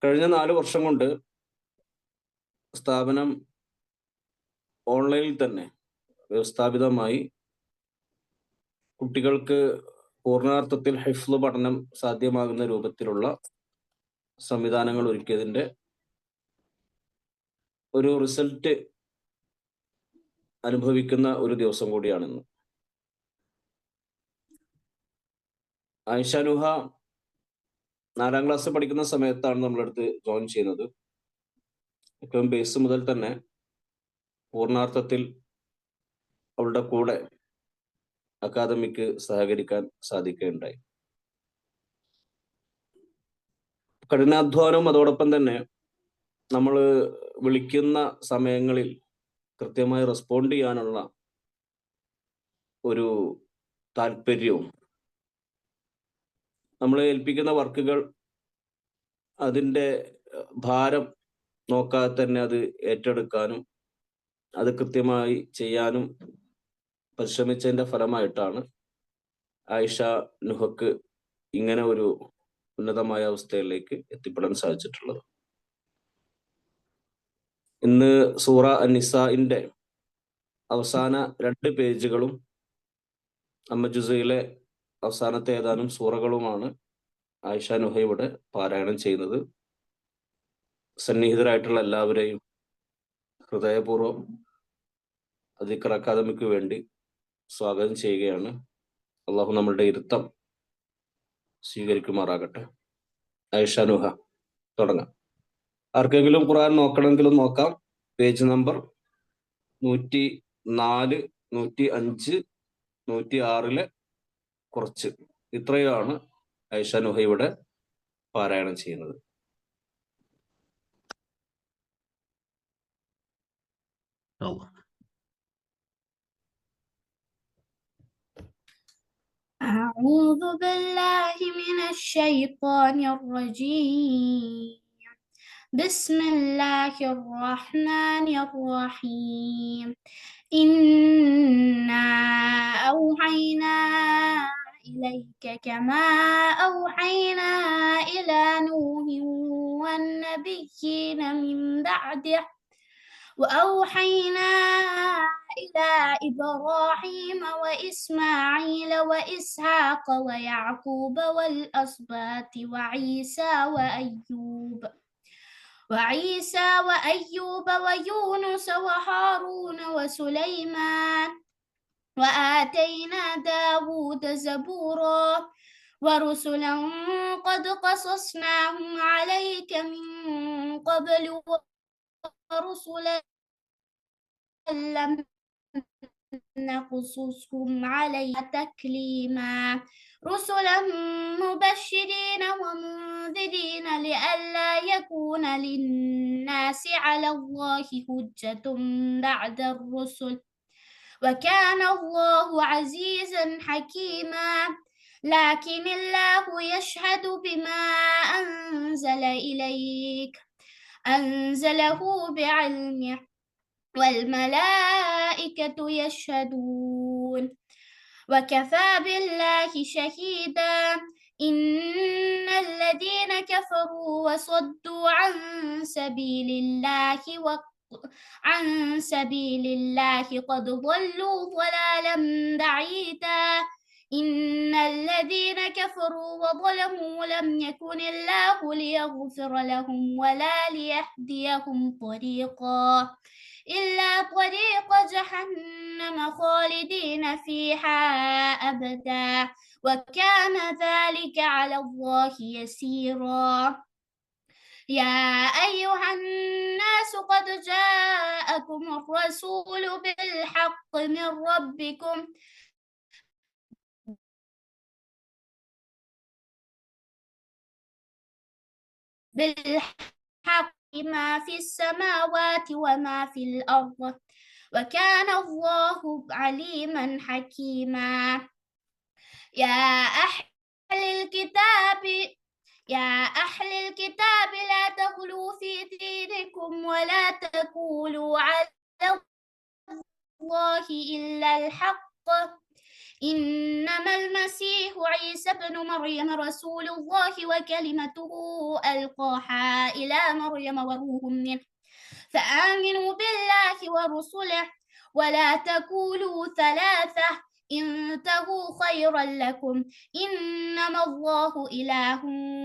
കഴിഞ്ഞ 4 വർഷം കൊണ്ട് സ്ഥാപനം ഓൺലൈനിൽ തന്നെ വ്യവസ്ഥാപിതമായി കുട്ടികൾക്ക് പൂർണ്ണാർത്ഥത്തിൽ ഹിഫ്ള് പഠനം സാധ്യമാകുന്ന രൂപത്തിലുള്ള സംവിധാനങ്ങൾ ഒരുക്കിയതിന്റെ ഒരു റിസൾട്ട് അനുഭവിക്കുന്ന ഒരു ദിവസം കൂടിയാണിന്ന്. ആയിഷ നുഹ 4ാം ക്ലാസ് പഠിക്കുന്ന സമയത്താണ് നമ്മളടുത്ത് ജോയിൻ ചെയ്യുന്നത്. ഏറ്റവും ബേസ് മുതൽ തന്നെ പൂർണ്ണാർത്ഥത്തിൽ അവളുടെ കൂടെ അക്കാദമിക്ക് സഹകരിക്കാൻ സാധിക്കുകയുണ്ടായി. കഠിനാധ്വാനവും അതോടൊപ്പം തന്നെ നമ്മൾ വിളിക്കുന്ന സമയങ്ങളിൽ കൃത്യമായി റെസ്പോണ്ട് ചെയ്യാനുള്ള ഒരു താല്പര്യവും, നമ്മൾ ഏൽപ്പിക്കുന്ന വർക്കുകൾ അതിൻ്റെ ഭാരം നോക്കാതെ തന്നെ അത് ഏറ്റെടുക്കാനും അത് കൃത്യമായി ചെയ്യാനും പരിശ്രമിച്ചതിന്റെ ഫലമായിട്ടാണ് ആയിഷ നുഹക്ക് ഇങ്ങനെ ഒരു ഉന്നതമായ അവസ്ഥയിലേക്ക് എത്തിപ്പെടാൻ സാധിച്ചിട്ടുള്ളത്. ഇന്ന് സൂറ അൻ-നിസാഇന്റെ അവസാന 2 പേജുകളും ജുസയിലെ അവസാനത്തെ ഏതാനും സൂറകളുമാണ് ആയിഷ നുഹ ഇവിടെ പാരായണം ചെയ്യുന്നത്. സന്നിഹിതരായിട്ടുള്ള എല്ലാവരെയും ഹൃദയപൂർവ്വം ദിക്ർ അക്കാദമിക്ക് വേണ്ടി സ്വാഗതം ചെയ്യുകയാണ്. അള്ളാഹു നമ്മളുടെ ഇരുത്തം സ്വീകരിക്കുമാറാകട്ടെ. ആയിഷ നുഹ തുടങ്ങാം. ആർക്കെങ്കിലും ഖുർആൻ നോക്കണമെങ്കിലും നോക്കാം. പേജ് നമ്പർ 104, 105, 106 കുറച്ച്, ഇത്രയാണ് ആയിഷ നുഹ ഇവിടെ പാരായണം ചെയ്യുന്നത്. أعوذ بالله من الشيطان الرجيم. بسم الله الرحمن الرحيم. إنا أوحينا إليك كما أوحينا إلى نوح والنبيين من بعده وأوحينا إلى إبراهيم وإسماعيل وإسحاق ويعقوب والأسباط وعيسى وأيوب ويونس وهارون وسليمان وآتينا داود زبورا ورسلا قد قصصناهم عليك من قبل ورسلا لم نقصصهم عليك تكليما رسلا مبشرين ومنذرين لئلا يكون للناس على الله حجة بعد الرسل وكان الله عزيزا حكيما لكن الله يشهد بما أنزل إليك أنزله بعلمه والملائكة يشهدون وكفى بالله شهيدا إن الذين كفروا وصدوا عن سبيل الله قد ضلوا ضلالا بعيدا إن الذين كفروا وظلموا لم يكن الله ليغفر لهم ولا ليهديهم طريقا إلا طريق جهنم خالدين فيها أبدا وكان ذلك على الله يسيرا يا أيها الناس قد جاءكم الرسول بالحق من ربكم ما في السماوات وما في الأرض وكان الله عليما حكيما يا أهل الكتاب لا تغلوا في دينكم ولا تقولوا على الله إلا الحق إنما المسيح عيسى ابن مريم رسول الله وكلمته ألقاها إلى مريم وروح منه فآمنوا بالله ورسله ولا تقولوا ثلاثة انتهوا خيرا لكم إنما الله إله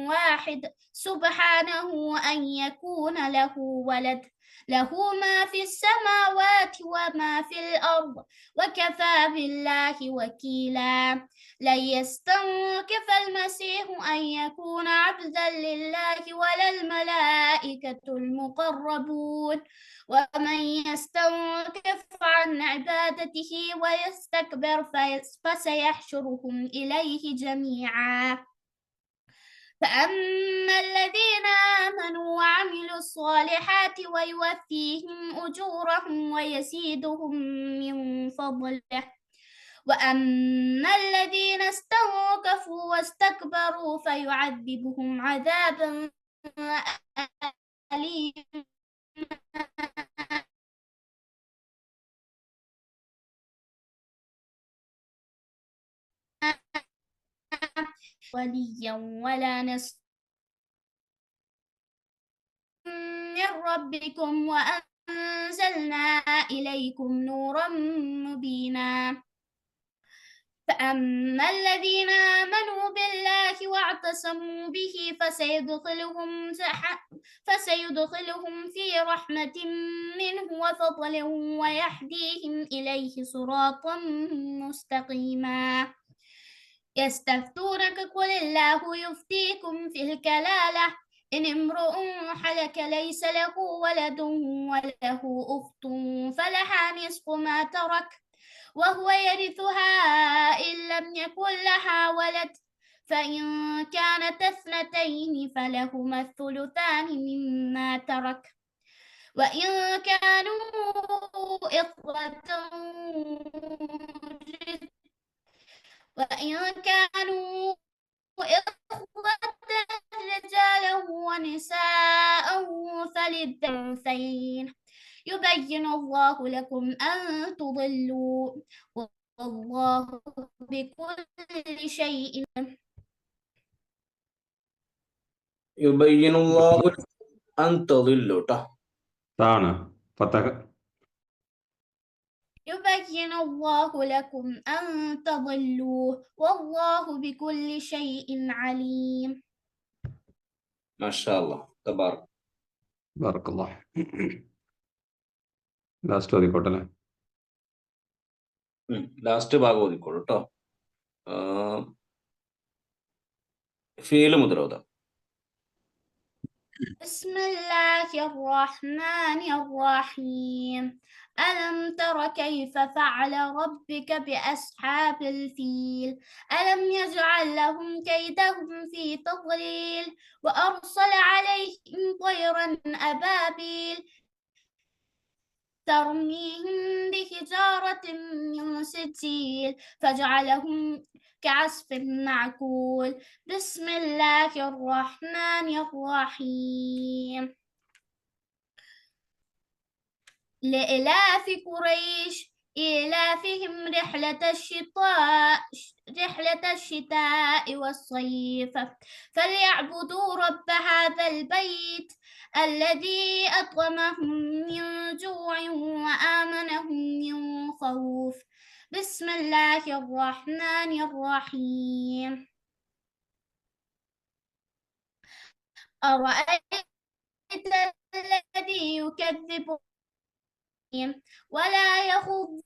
واحد سبحانه أن يكون له ولد له ما في السماوات وما في الأرض وكفى بالله وكيلا لن يستنكف المسيح أن يكون عبدا لله ولا الملائكة المقربون ومن يستنكف عن عبادته ويستكبر فسيحشرهم إليه جميعا فأما الذين آمنوا وعملوا الصالحات ويوفيهم أجورهم ويزيدهم من فضله وأما الذين استنكفوا واستكبروا فيعذبهم عذابا أليما وليا ولا نصيرا من ربكم وأنزلنا إليكم نورا مبينا فأما الذين آمنوا بالله واعتصموا به فسيدخلهم في رحمة منه وفضل ويهديهم إليه صراطا مستقيما يستفتونك قل الله يفتيكم في الكلالة إن امرؤ حلك ليس له ولد وله أخت فلها نصف ما ترك وهو يرثها إن لم يكن لها ولد فإن كانت اثنتين فلهما الثلثان مما ترك وإن كانوا إخوة رجالا ونساء فللأنثيين يبين الله لكم أن تضلوا والله بكل شيء يبين الله أن تضلوا താണ് ഫതഹ. يبين الله لكم أن تضلوا والله بكل شيء عليم ما شاء الله تبارك. ബറക്കല്ലാഹ്. ലാസ്റ്റ് ഓതിക്കോട്ടെ അല്ലേ? ലാസ്റ്റ് ഭാഗം ഓതിക്കോളൂ കേട്ടോ. ഫീല് മുതലോതാം. بسم الله الرحمن الرحيم ألم تر كيف فعل ربك بأصحاب الفيل ألم يجعل لهم كيدهم في تضليل وأرسل عليهم طيرا أبابيل ترميهم بحجارة من سجيل فجعلهم كعصف معقول بسم الله الرحمن الرحيم لإلاف قريش إيلافهم رحلة الشتاء والصيف فليعبدوا رب هذا البيت الذي أطعمهم من جوع وآمنهم من خوف بسم الله الرحمن الرحيم أرأيت الذي يكذب ولا يخض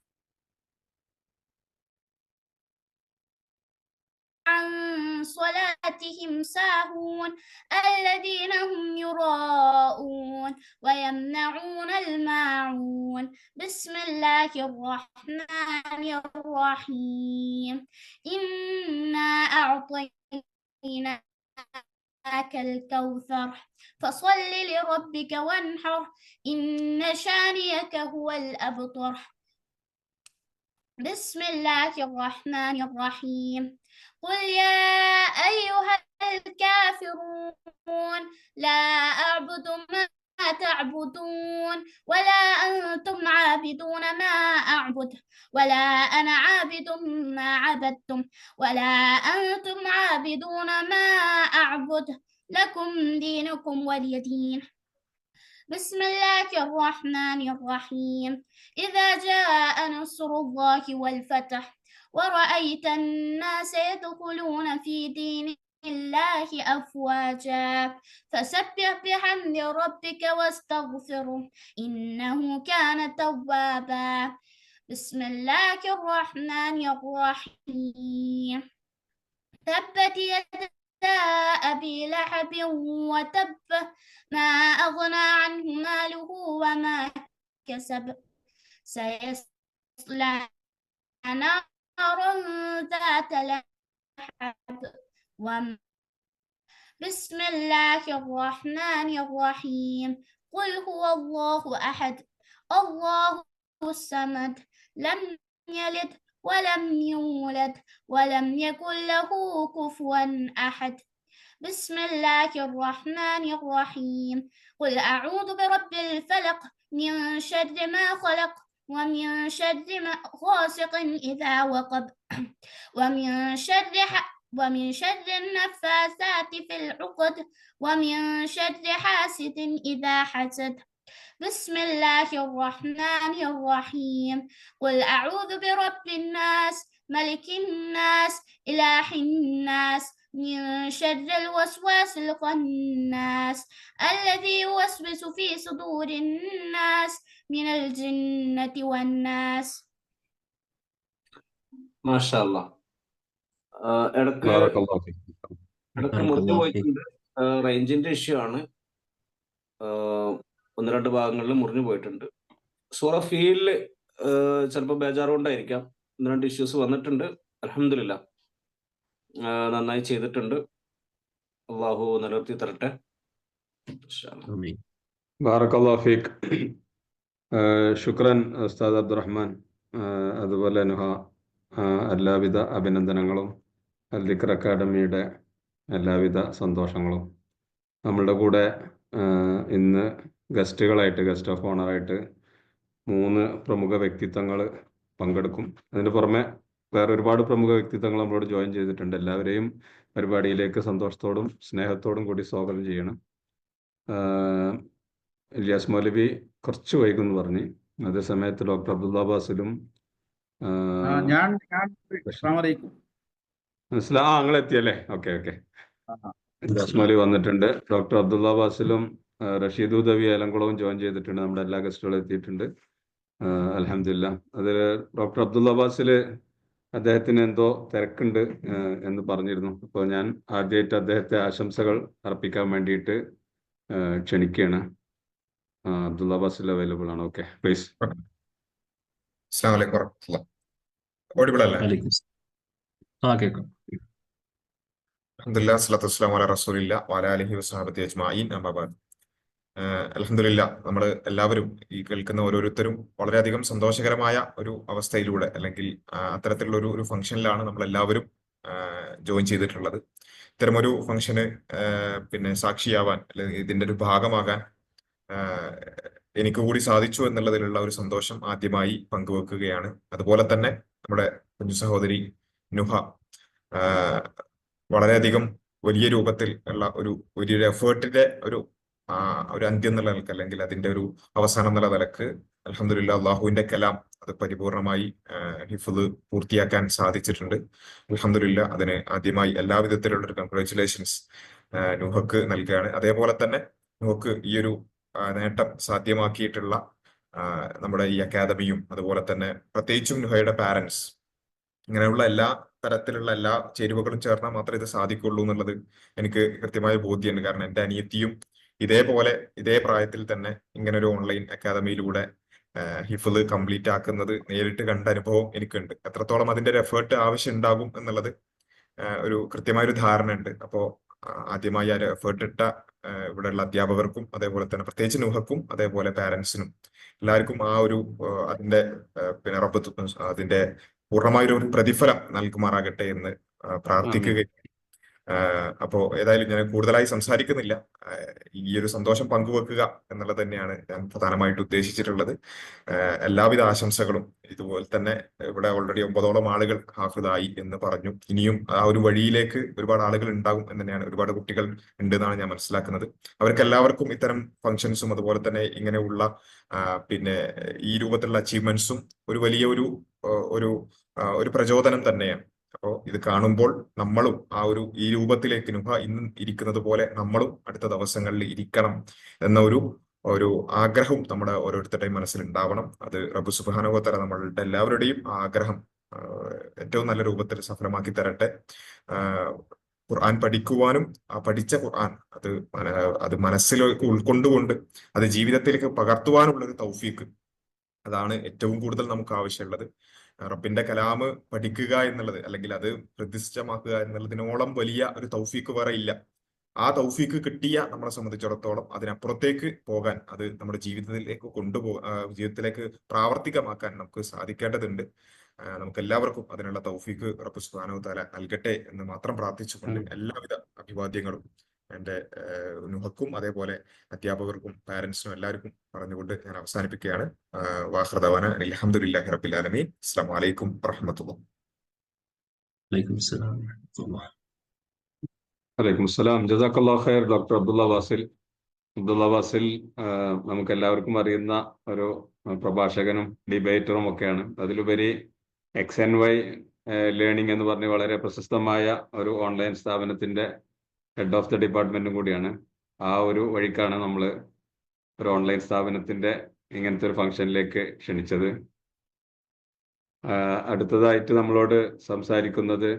عن صلاتهم ساهون الذين هم يراءون ويمنعون الماعون بسم الله الرحمن الرحيم إنا أعطيناك الكوثر فصل لربك وانحر إن شانئك هو الأبتر بسم الله الرحمن الرحيم قل يا أيها الكافرون لا أعبد ما تعبدون ولا أنتم عابدون ما أعبد ولا أنا عابد ما عبدتم ولا أنتم عابدون ما أعبد لكم دينكم ولي دين. بسم الله الرحمن الرحيم. إذا جاء نصر الله والفتح ورأيت الناس يدخلون في دين الله أفواجا فسبح بحمد ربك واستغفره إنه كان توابا. بسم الله الرحمن الرحيم. تبت يدا أبي لهب وتب ما أغنى عنه ماله وما كسب سيصلى نارا ذات لهب بسم الله الرحمن الرحيم. قل هو الله أحد الله الصمد لم يلد ولم يولد ولم يكن له كفوا أحد. بسم الله الرحمن الرحيم. قل أعوذ برب الفلق من شر ما خلق ومن شر غاسق إذا وقب ومن شر النفاثات في العقد ومن شر حاسد إذا حسد. بسم الله الرحمن الرحيم. قل أعوذ برب الناس ملك الناس إله الناس من شر الوسواس الخناس الذي يوسوس في صدور الناس من الجنة والناس. മാഷാ അല്ലാ. ഇടക്ക് ബാറക്കല്ലാഹു ഫീക്. മുറിഞ്ഞു പോയിട്ടുണ്ട്. റേഞ്ചിന്റെ ഇഷ്യൂ ആണ്. ഒന്ന് രണ്ട് ഭാഗങ്ങളിൽ മുറിഞ്ഞു പോയിട്ടുണ്ട്. സൂറ ഫീലില് ചിലപ്പോൾ ബേജാറുകൊണ്ടായിരിക്കാം ഒന്ന് രണ്ട് ഇഷ്യൂസ് വന്നിട്ടുണ്ട്. അൽഹംദുലില്ലാ നന്നായി ചെയ്തിട്ടുണ്ട്. അള്ളാഹു നിലനിർത്തി തരട്ടെ. ഇൻഷാ അല്ലാ. ആമീൻ. ബാറക്കല്ലാഹു ഫീക്. ശുക്രൻ ഉസ്താദ് അബ്ദുറഹ്മാൻ. അതുപോലെ നുഹ, എല്ലാവിധ അഭിനന്ദനങ്ങളും അൽ-ദിക്ർ അക്കാദമിയുടെ എല്ലാവിധ സന്തോഷങ്ങളും. നമ്മളുടെ കൂടെ ഇന്ന് ഗസ്റ്റ് ഓഫ് ഓണറായിട്ട് 3 പ്രമുഖ വ്യക്തിത്വങ്ങൾ പങ്കെടുക്കും. അതിന് പുറമെ വേറെ ഒരുപാട് പ്രമുഖ വ്യക്തിത്വങ്ങൾ നമ്മളോട് ജോയിൻ ചെയ്തിട്ടുണ്ട്. എല്ലാവരെയും പരിപാടിയിലേക്ക് സന്തോഷത്തോടും സ്നേഹത്തോടും കൂടി സ്വാഗതം ചെയ്യണം. ഇല്യാസ് മൗലവി കുറച്ച് വൈകുമെന്ന് പറഞ്ഞ്, അതേ സമയത്ത് ഡോക്ടർ അബ്ദുള്ള ബാസിലും എത്തിയല്ലേ? ഓക്കെ. ഇല്യാസ് മൗലവി വന്നിട്ടുണ്ട്. ഡോക്ടർ അബ്ദുള്ള ബാസിലും റഷീദ് ഉദവി ഏലംകുളവും ജോയിൻ ചെയ്തിട്ടുണ്ട്. നമ്മുടെ എല്ലാ ഗസ്റ്റുകളും എത്തിയിട്ടുണ്ട്. അൽഹംദുലില്ലാ. അതിൽ ഡോക്ടർ അബ്ദുള്ള ബാസിൽ അദ്ദേഹത്തിന് എന്തോ തിരക്കുണ്ട് എന്ന് പറഞ്ഞിരുന്നു. അപ്പോൾ ഞാൻ ആദ്യമായിട്ട് അദ്ദേഹത്തെ ആശംസകൾ അർപ്പിക്കാൻ വേണ്ടിയിട്ട് ക്ഷണിക്കുകയാണ്. അബ്ദുള്ള ബാസിൽ അവൈലബിൾ ആണ്. Okay, please. അസ്സലാമു അലൈക്കും വറഹ്മത്തുള്ളാഹി. ഓഡിബിൾ അല്ലേ? അൽഹംദുലില്ലാഹ് സ്വല്ലല്ലാഹു വസ്സലാമു അലാ റസൂലില്ലാഹി വഅലാ ആലിഹി വസഹബിഹി അജ്മഈൻ. അമ്മാ ബഅദ്. അൽഹംദുലില്ലാഹ് നമ്മൾ എല്ലാവരും ഈ കേൾക്കുന്ന ഓരോരുത്തരും വളരെയധികം സന്തോഷകരമായ ഒരു അവസ്ഥയിലൂടെ അല്ലെങ്കിൽ അത്തരത്തിലുള്ള ഒരു ഫംഗ്ഷനിലാണ് നമ്മൾ എല്ലാവരും ജോയിൻ ചെയ്തിട്ടുള്ളത്. ഇത്തരമൊരു ഫംഗ്ഷന് പിന്നെ സാക്ഷിയാവാൻ അല്ലെങ്കിൽ ഇതിന്റെ ഒരു ഭാഗമാകാൻ എനിക്ക് കൂടി സാധിച്ചു എന്നുള്ളതിലുള്ള ഒരു സന്തോഷം ആദ്യമായി പങ്കുവെക്കുകയാണ്. അതുപോലെ തന്നെ നമ്മുടെ കുഞ്ഞു സഹോദരി നുഹ വളരെയധികം വലിയ രൂപത്തിൽ ഉള്ള വലിയൊരു എഫേർട്ടിന്റെ ഒരു അന്ത്യം എന്നുള്ള നിലക്ക് അല്ലെങ്കിൽ അതിന്റെ ഒരു അവസാനം എന്നുള്ള നിലക്ക് അൽഹംദുലില്ലാഹ് അള്ളാഹുവിന്റെ കലാം അത് പരിപൂർണമായി ഹിഫ്ള് പൂർത്തിയാക്കാൻ സാധിച്ചിട്ടുണ്ട്. അൽഹംദുലില്ലാഹ് അതിന് ആദ്യമായി എല്ലാവിധത്തിലുള്ള ഒരു കൺഗ്രാറ്റുലേഷൻസ് നുഹക്ക് നൽകുകയാണ്. അതേപോലെ തന്നെ നുഹക്ക് ഈ ഒരു നേട്ടം സാധ്യമാക്കിയിട്ടുള്ള നമ്മുടെ ഈ അക്കാദമിയും അതുപോലെ തന്നെ പ്രത്യേകിച്ചും നുഹയുടെ പാരന്റ്സ്, ഇങ്ങനെയുള്ള എല്ലാ തരത്തിലുള്ള എല്ലാ ചേരുവകളും ചേർന്നാൽ മാത്രമേ ഇത് സാധിക്കുള്ളൂ എന്നുള്ളത് എനിക്ക് കൃത്യമായ ബോധ്യമുണ്ട്. കാരണം എൻ്റെ അനിയത്തിയും ഇതേപോലെ ഇതേ പ്രായത്തിൽ തന്നെ ഇങ്ങനെ ഒരു ഓൺലൈൻ അക്കാദമിയിലൂടെ ഹിഫ്ള് കംപ്ലീറ്റ് ആക്കുന്നത് നേരിട്ട് കണ്ട അനുഭവം എനിക്കുണ്ട്. എത്രത്തോളം അതിന്റെ ഒരു എഫേർട്ട് ആവശ്യം ഉണ്ടാകും എന്നുള്ളത് ഒരു കൃത്യമായൊരു ധാരണ ഉണ്ട്. അപ്പോൾ ആദ്യമായി ആ എഫേർട്ട് ഇട്ട ഇവിടെയുള്ള അധ്യാപകർക്കും അതേപോലെ തന്നെ പ്രത്യേകിച്ച് നുഹക്കും അതേപോലെ പാരന്റ്സിനും എല്ലാവർക്കും ആ ഒരു അതിന്റെ പിന്നെ റബ്ബ് അതിന്റെ പൂർണ്ണമായൊരു പ്രതിഫലം നൽകുമാറാകട്ടെ എന്ന് പ്രാർത്ഥിക്കുകയും അപ്പോൾ ഏതായാലും ഞാൻ കൂടുതലായി സംസാരിക്കുന്നില്ല. ഈ ഒരു സന്തോഷം പങ്കുവെക്കുക എന്നുള്ളത് തന്നെയാണ് ഞാൻ പ്രധാനമായിട്ട് ഉദ്ദേശിച്ചിട്ടുള്ളത്. എല്ലാവിധ ആശംസകളും. ഇതുപോലെ തന്നെ ഇവിടെ ഓൾറെഡി 9ഓളം ആളുകൾ ഹാഫിദായി എന്ന് പറഞ്ഞു. ഇനിയും ആ ഒരു വഴിയിലേക്ക് ഒരുപാട് ആളുകൾ ഉണ്ടാകും എന്ന് തന്നെയാണ്, ഒരുപാട് കുട്ടികൾ ഉണ്ട് എന്നാണ് ഞാൻ മനസ്സിലാക്കുന്നത്. അവർക്ക് എല്ലാവർക്കും ഇത്തരം ഫംഗ്ഷൻസും അതുപോലെ തന്നെ ഇങ്ങനെയുള്ള പിന്നെ ഈ രൂപത്തിലുള്ള അച്ചീവ്മെന്റ്സും ഒരു വലിയ ഒരു പ്രചോദനം തന്നെയാണ്. അപ്പോൾ ഇത് കാണുമ്പോൾ നമ്മളും ഈ രൂപത്തിലേക്ക് നുഹ ഇന്ന് ഇരിക്കുന്നത് പോലെ നമ്മളും അടുത്ത ദിവസങ്ങളിൽ ഇരിക്കണം എന്ന ഒരു ആഗ്രഹം നമ്മുടെ ഓരോരുത്തരുടെയും മനസ്സിൽ ഉണ്ടാവണം. അത് റബ്ബ് സുബ്ഹാനഹു വ തആല നമ്മളുടെ എല്ലാവരുടെയും ആ ആഗ്രഹം ഏറ്റവും നല്ല രൂപത്തിൽ സഫലമാക്കി തരട്ടെ. ഖുർആൻ പഠിക്കുവാനും ആ പഠിച്ച ഖുർആൻ അത് മനസ്സിലേക്ക് ഉൾക്കൊണ്ടുകൊണ്ട് അത് ജീവിതത്തിലേക്ക് പകർത്തുവാനുള്ള ഒരു തൗഫീക്ക്, അതാണ് ഏറ്റവും കൂടുതൽ നമുക്ക് ആവശ്യമുള്ളത്. റബ്ബിന്റെ കലാമ് പഠിക്കുക എന്നുള്ളത്, അല്ലെങ്കിൽ അത് പ്രതിഷ്ഠമാക്കുക എന്നുള്ളതിനോളം വലിയ ഒരു തൗഫീക്ക് വേറെ ഇല്ല. ആ തൗഫീക്ക് കിട്ടിയ നമ്മളെ സംബന്ധിച്ചിടത്തോളം അതിനപ്പുറത്തേക്ക് പോകാൻ, അത് നമ്മുടെ ജീവിതത്തിലേക്ക് പ്രാവർത്തികമാക്കാൻ നമുക്ക് സാധിക്കേണ്ടതുണ്ട്. നമുക്ക് എല്ലാവർക്കും അതിനുള്ള തൗഫീക്ക് റബ്ബ് സുബ്ഹാനഹു വ തആല നൽകട്ടെ എന്ന് മാത്രം പ്രാർത്ഥിച്ചുകൊണ്ട് എല്ലാവിധ അഭിവാദ്യങ്ങളും എൻ്റെ നുഹക്കും അതേപോലെ അധ്യാപകർക്കും പാരന്റ്സിനും എല്ലാവർക്കും പറഞ്ഞുകൊണ്ട് ഞാൻ അവസാനിപ്പിക്കുകയാണ്. വാഖിറു ദഅവാന അൽഹംദുലില്ലാഹി റബ്ബിൽ ആലമീൻ. അസ്സലാമു അലൈക്കും വറഹ്മത്തുള്ളാഹി. വലൈക്കും അസ്സലാം. ജസാക്കല്ലാഹു ഖൈർ ഡോക്ടർ അബ്ദുള്ള വാസിൽ. നമുക്ക് എല്ലാവർക്കും അറിയുന്ന ഒരു പ്രഭാഷകനും ഡിബേറ്ററും ഒക്കെയാണ്. അതിലുപരി XNY ലേണിംഗ് എന്ന് പറഞ്ഞ് വളരെ പ്രശസ്തമായ ഒരു ഓൺലൈൻ സ്ഥാപനത്തിന്റെ ഹെഡ് ഓഫ് ദ ഡിപ്പാർട്ട്മെന്റും കൂടിയാണ്. ആ ഒരു വഴിക്കാണ് നമ്മൾ ഒരു ഓൺലൈൻ സ്ഥാപനത്തിന്റെ ഇങ്ങനത്തെ ഒരു ഫംഗ്ഷനിലേക്ക് ക്ഷണിച്ചത്. അടുത്തതായിട്ട് നമ്മളോട് സംസാരിക്കുന്നത്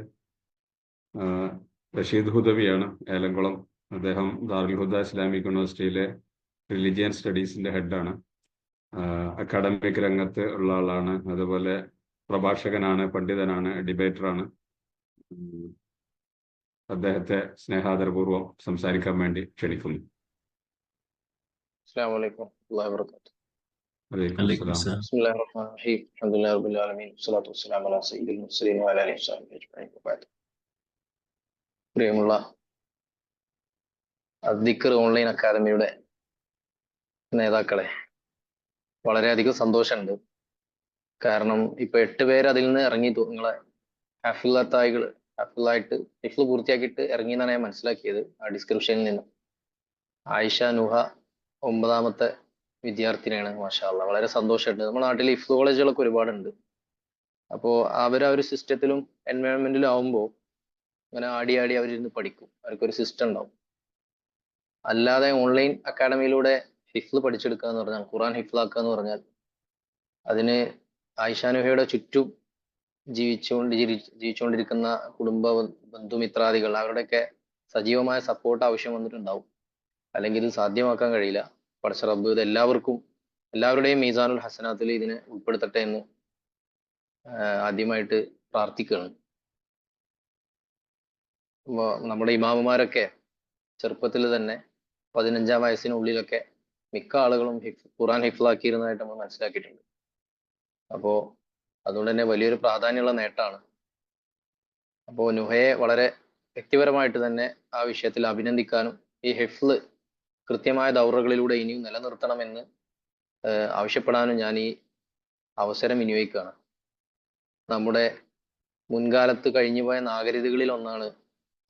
റഷീദ് ഹുദവിയാണ്, ഏലംകുളം. അദ്ദേഹം ദാറുൽ ഹുദ ഇസ്ലാമിക് യൂണിവേഴ്സിറ്റിയിലെ റിലിജിയൻ സ്റ്റഡീസിന്റെ ഹെഡാണ്. അക്കാഡമിക് രംഗത്ത് ഉള്ള ആളാണ്, അതുപോലെ പ്രഭാഷകനാണ്, പണ്ഡിതനാണ്, ഡിബേറ്ററാണ്. അദ്ദേഹത്തെ സ്നേഹാദരപൂർവ്വം സംസാരിക്കാൻ വേണ്ടി ക്ഷണിക്കുന്നു. السلام عليكم ورحمة الله وبركاته. വലൈക്കും അസ്സലാം. بسم الله الرحمن الرحيم. الحمد لله رب العالمين والصلاة والسلام على سيد المرسلين وعلى آله وصحبه أجمعين. وبعد. പ്രിയമുള്ള അദ്ദിഖർ ഓൺലൈൻ അക്കാദമിയുടെ നേതാക്കളെ, വളരെയധികം സന്തോഷമുണ്ട്. കാരണം ഇപ്പൊ 8 പേര് അതിൽ നിന്ന് ഇറങ്ങി. നിങ്ങളെ ഹാഫിളായിട്ട് ഹിഫ്ള് പൂർത്തിയാക്കിയിട്ട് ഇറങ്ങി എന്നാണ് ഞാൻ മനസ്സിലാക്കിയത് ആ ഡിസ്ക്രിപ്ഷനിൽ നിന്ന്. ആയിഷ നുഹ 9ാമത്തെ വിദ്യാർത്ഥിനിയാണ്. മാഷാ അല്ലാഹ്, വളരെ സന്തോഷമുണ്ട്. നമ്മുടെ നാട്ടിൽ ഹിഫ്ള് കോളേജുകളൊക്കെ ഒരുപാടുണ്ട്. അപ്പോൾ ആ ഒരു സിസ്റ്റത്തിലും എൻവയോൺമെന്റിലും ആവുമ്പോൾ അങ്ങനെ ആടി അവരിരുന്ന് പഠിക്കും. അവർക്കൊരു സിസ്റ്റം ഉണ്ടാവും. അല്ലാതെ ഓൺലൈൻ അക്കാഡമിയിലൂടെ ഹിഫ്ള് പഠിച്ചെടുക്കുക എന്ന് പറഞ്ഞാൽ, ഖുർആൻ ഹിഫ്ളാക്കുക എന്ന് പറഞ്ഞാൽ, അതിന് ആയിഷാനുഹയുടെ ചുറ്റും ജീവിച്ചുകൊണ്ടിരിക്കുന്ന കുടുംബ ബന്ധുമിത്രാദികൾ, അവരുടെയൊക്കെ സജീവമായ സപ്പോർട്ട് ആവശ്യം വന്നിട്ടുണ്ടാവും. അല്ലെങ്കിൽ ഇത് സാധ്യമാക്കാൻ കഴിയില്ല. പടച്ച റബ്ബ് ഇത് എല്ലാവരുടെയും മീസാനുൽ ഹസനാത്തിൽ ഇതിനെ ഉൾപ്പെടുത്തട്ടെ എന്ന് ആദ്യമായിട്ട് പ്രാർത്ഥിക്കുകയാണ്. നമ്മുടെ ഇമാമുമാരൊക്കെ ചെറുപ്പത്തിൽ തന്നെ 15ാം വയസ്സിനുള്ളിലൊക്കെ മിക്ക ആളുകളും ഖുർആൻ ഹിഫ്ളാക്കിയിരുന്നതായിട്ട് നമ്മൾ മനസ്സിലാക്കിയിട്ടുണ്ട്. അപ്പോൾ അതുകൊണ്ട് തന്നെ വലിയൊരു പ്രാധാന്യമുള്ള നേട്ടമാണ്. അപ്പോൾ നുഹയെ വളരെ വ്യക്തിപരമായിട്ട് തന്നെ ആ വിഷയത്തിൽ അഭിനന്ദിക്കാനും ഈ ഹിഫ്ള് കൃത്യമായ ദൗറകളിലൂടെ ഇനിയും നിലനിർത്തണമെന്ന് ആവശ്യപ്പെടാനും ഞാൻ ഈ അവസരം വിനിയോഗിക്കുകയാണ്. നമ്മുടെ മുൻകാലത്ത് കഴിഞ്ഞുപോയ നാഗരികതകളിൽ ഒന്നാണ്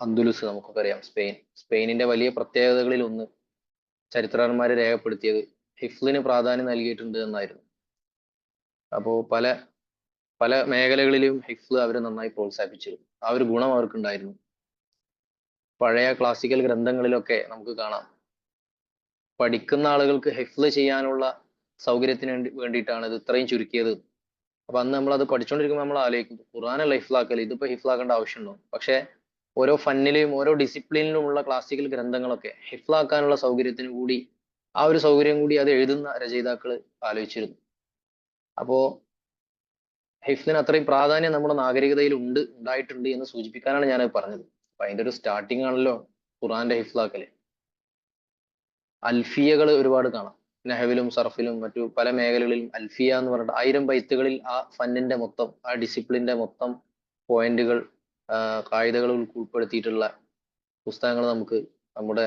അന്ദുലുസ്. നമുക്കറിയാം, സ്പെയിനിന്റെ വലിയ പ്രത്യേകതകളിൽ ഒന്ന് ചരിത്രകാരന്മാരെ രേഖപ്പെടുത്തിയത് ഹിഫ്ളിന് പ്രാധാന്യം നൽകിയിട്ടുണ്ട് എന്നായിരുന്നു. അപ്പോൾ പല മേഖലകളിലും ഹിഫ്ള് അവർ നന്നായി പ്രോത്സാഹിപ്പിച്ചിരുന്നു. ആ ഒരു ഗുണം അവർക്കുണ്ടായിരുന്നു. പഴയ ക്ലാസിക്കൽ ഗ്രന്ഥങ്ങളിലൊക്കെ നമുക്ക് കാണാം, പഠിക്കുന്ന ആളുകൾക്ക് ഹിഫ്ള് ചെയ്യാനുള്ള സൗകര്യത്തിന് വേണ്ടിയിട്ടാണ് ഇത് ഇത്രയും ചുരുക്കിയത്. അപ്പൊ അന്ന് നമ്മളത് പഠിച്ചുകൊണ്ടിരിക്കുമ്പോൾ നമ്മൾ ആലോചിക്കും, ഖുർആനല്ല ഹിഫ്ളാക്കൽ, ഇതിപ്പോ ഹിഫ്ളാക്കേണ്ട ആവശ്യമുണ്ടോ? പക്ഷെ ഓരോ ഫന്നിലെയും ഓരോ ഡിസിപ്ലിനിലുമുള്ള ക്ലാസിക്കൽ ഗ്രന്ഥങ്ങളൊക്കെ ഹിഫ്ളാക്കാനുള്ള സൗകര്യത്തിന് കൂടി, ആ ഒരു സൗകര്യം കൂടി അത് എഴുതുന്ന രചയിതാക്കൾ ആലോചിച്ചിരുന്നു. അപ്പോ ഹിഫ്ളിന് അത്രയും പ്രാധാന്യം നമ്മുടെ നാഗരികതയിൽ ഉണ്ടായിട്ടുണ്ട് എന്ന് സൂചിപ്പിക്കാനാണ് ഞാൻ പറഞ്ഞത്. അപ്പൊ അതിന്റെ ഒരു സ്റ്റാർട്ടിങ് ആണല്ലോ ഖുർആന്റെ ഹിഫ്ളാക്കല്. അൽഫിയകൾ ഒരുപാട് കാണാം. നഹവിലും സർഫിലും മറ്റു പല മേഖലകളിലും അൽഫിയ എന്ന് പറഞ്ഞിട്ട് 1000 ബൈത്തുകളിൽ ആ ഫന്നിന്റെ മൊത്തം, ആ ഡിസിപ്ലിന്റെ മൊത്തം പോയിന്റുകൾ, കായികകൾ ഉൾപ്പെടുത്തിയിട്ടുള്ള പുസ്തകങ്ങൾ നമുക്ക് നമ്മുടെ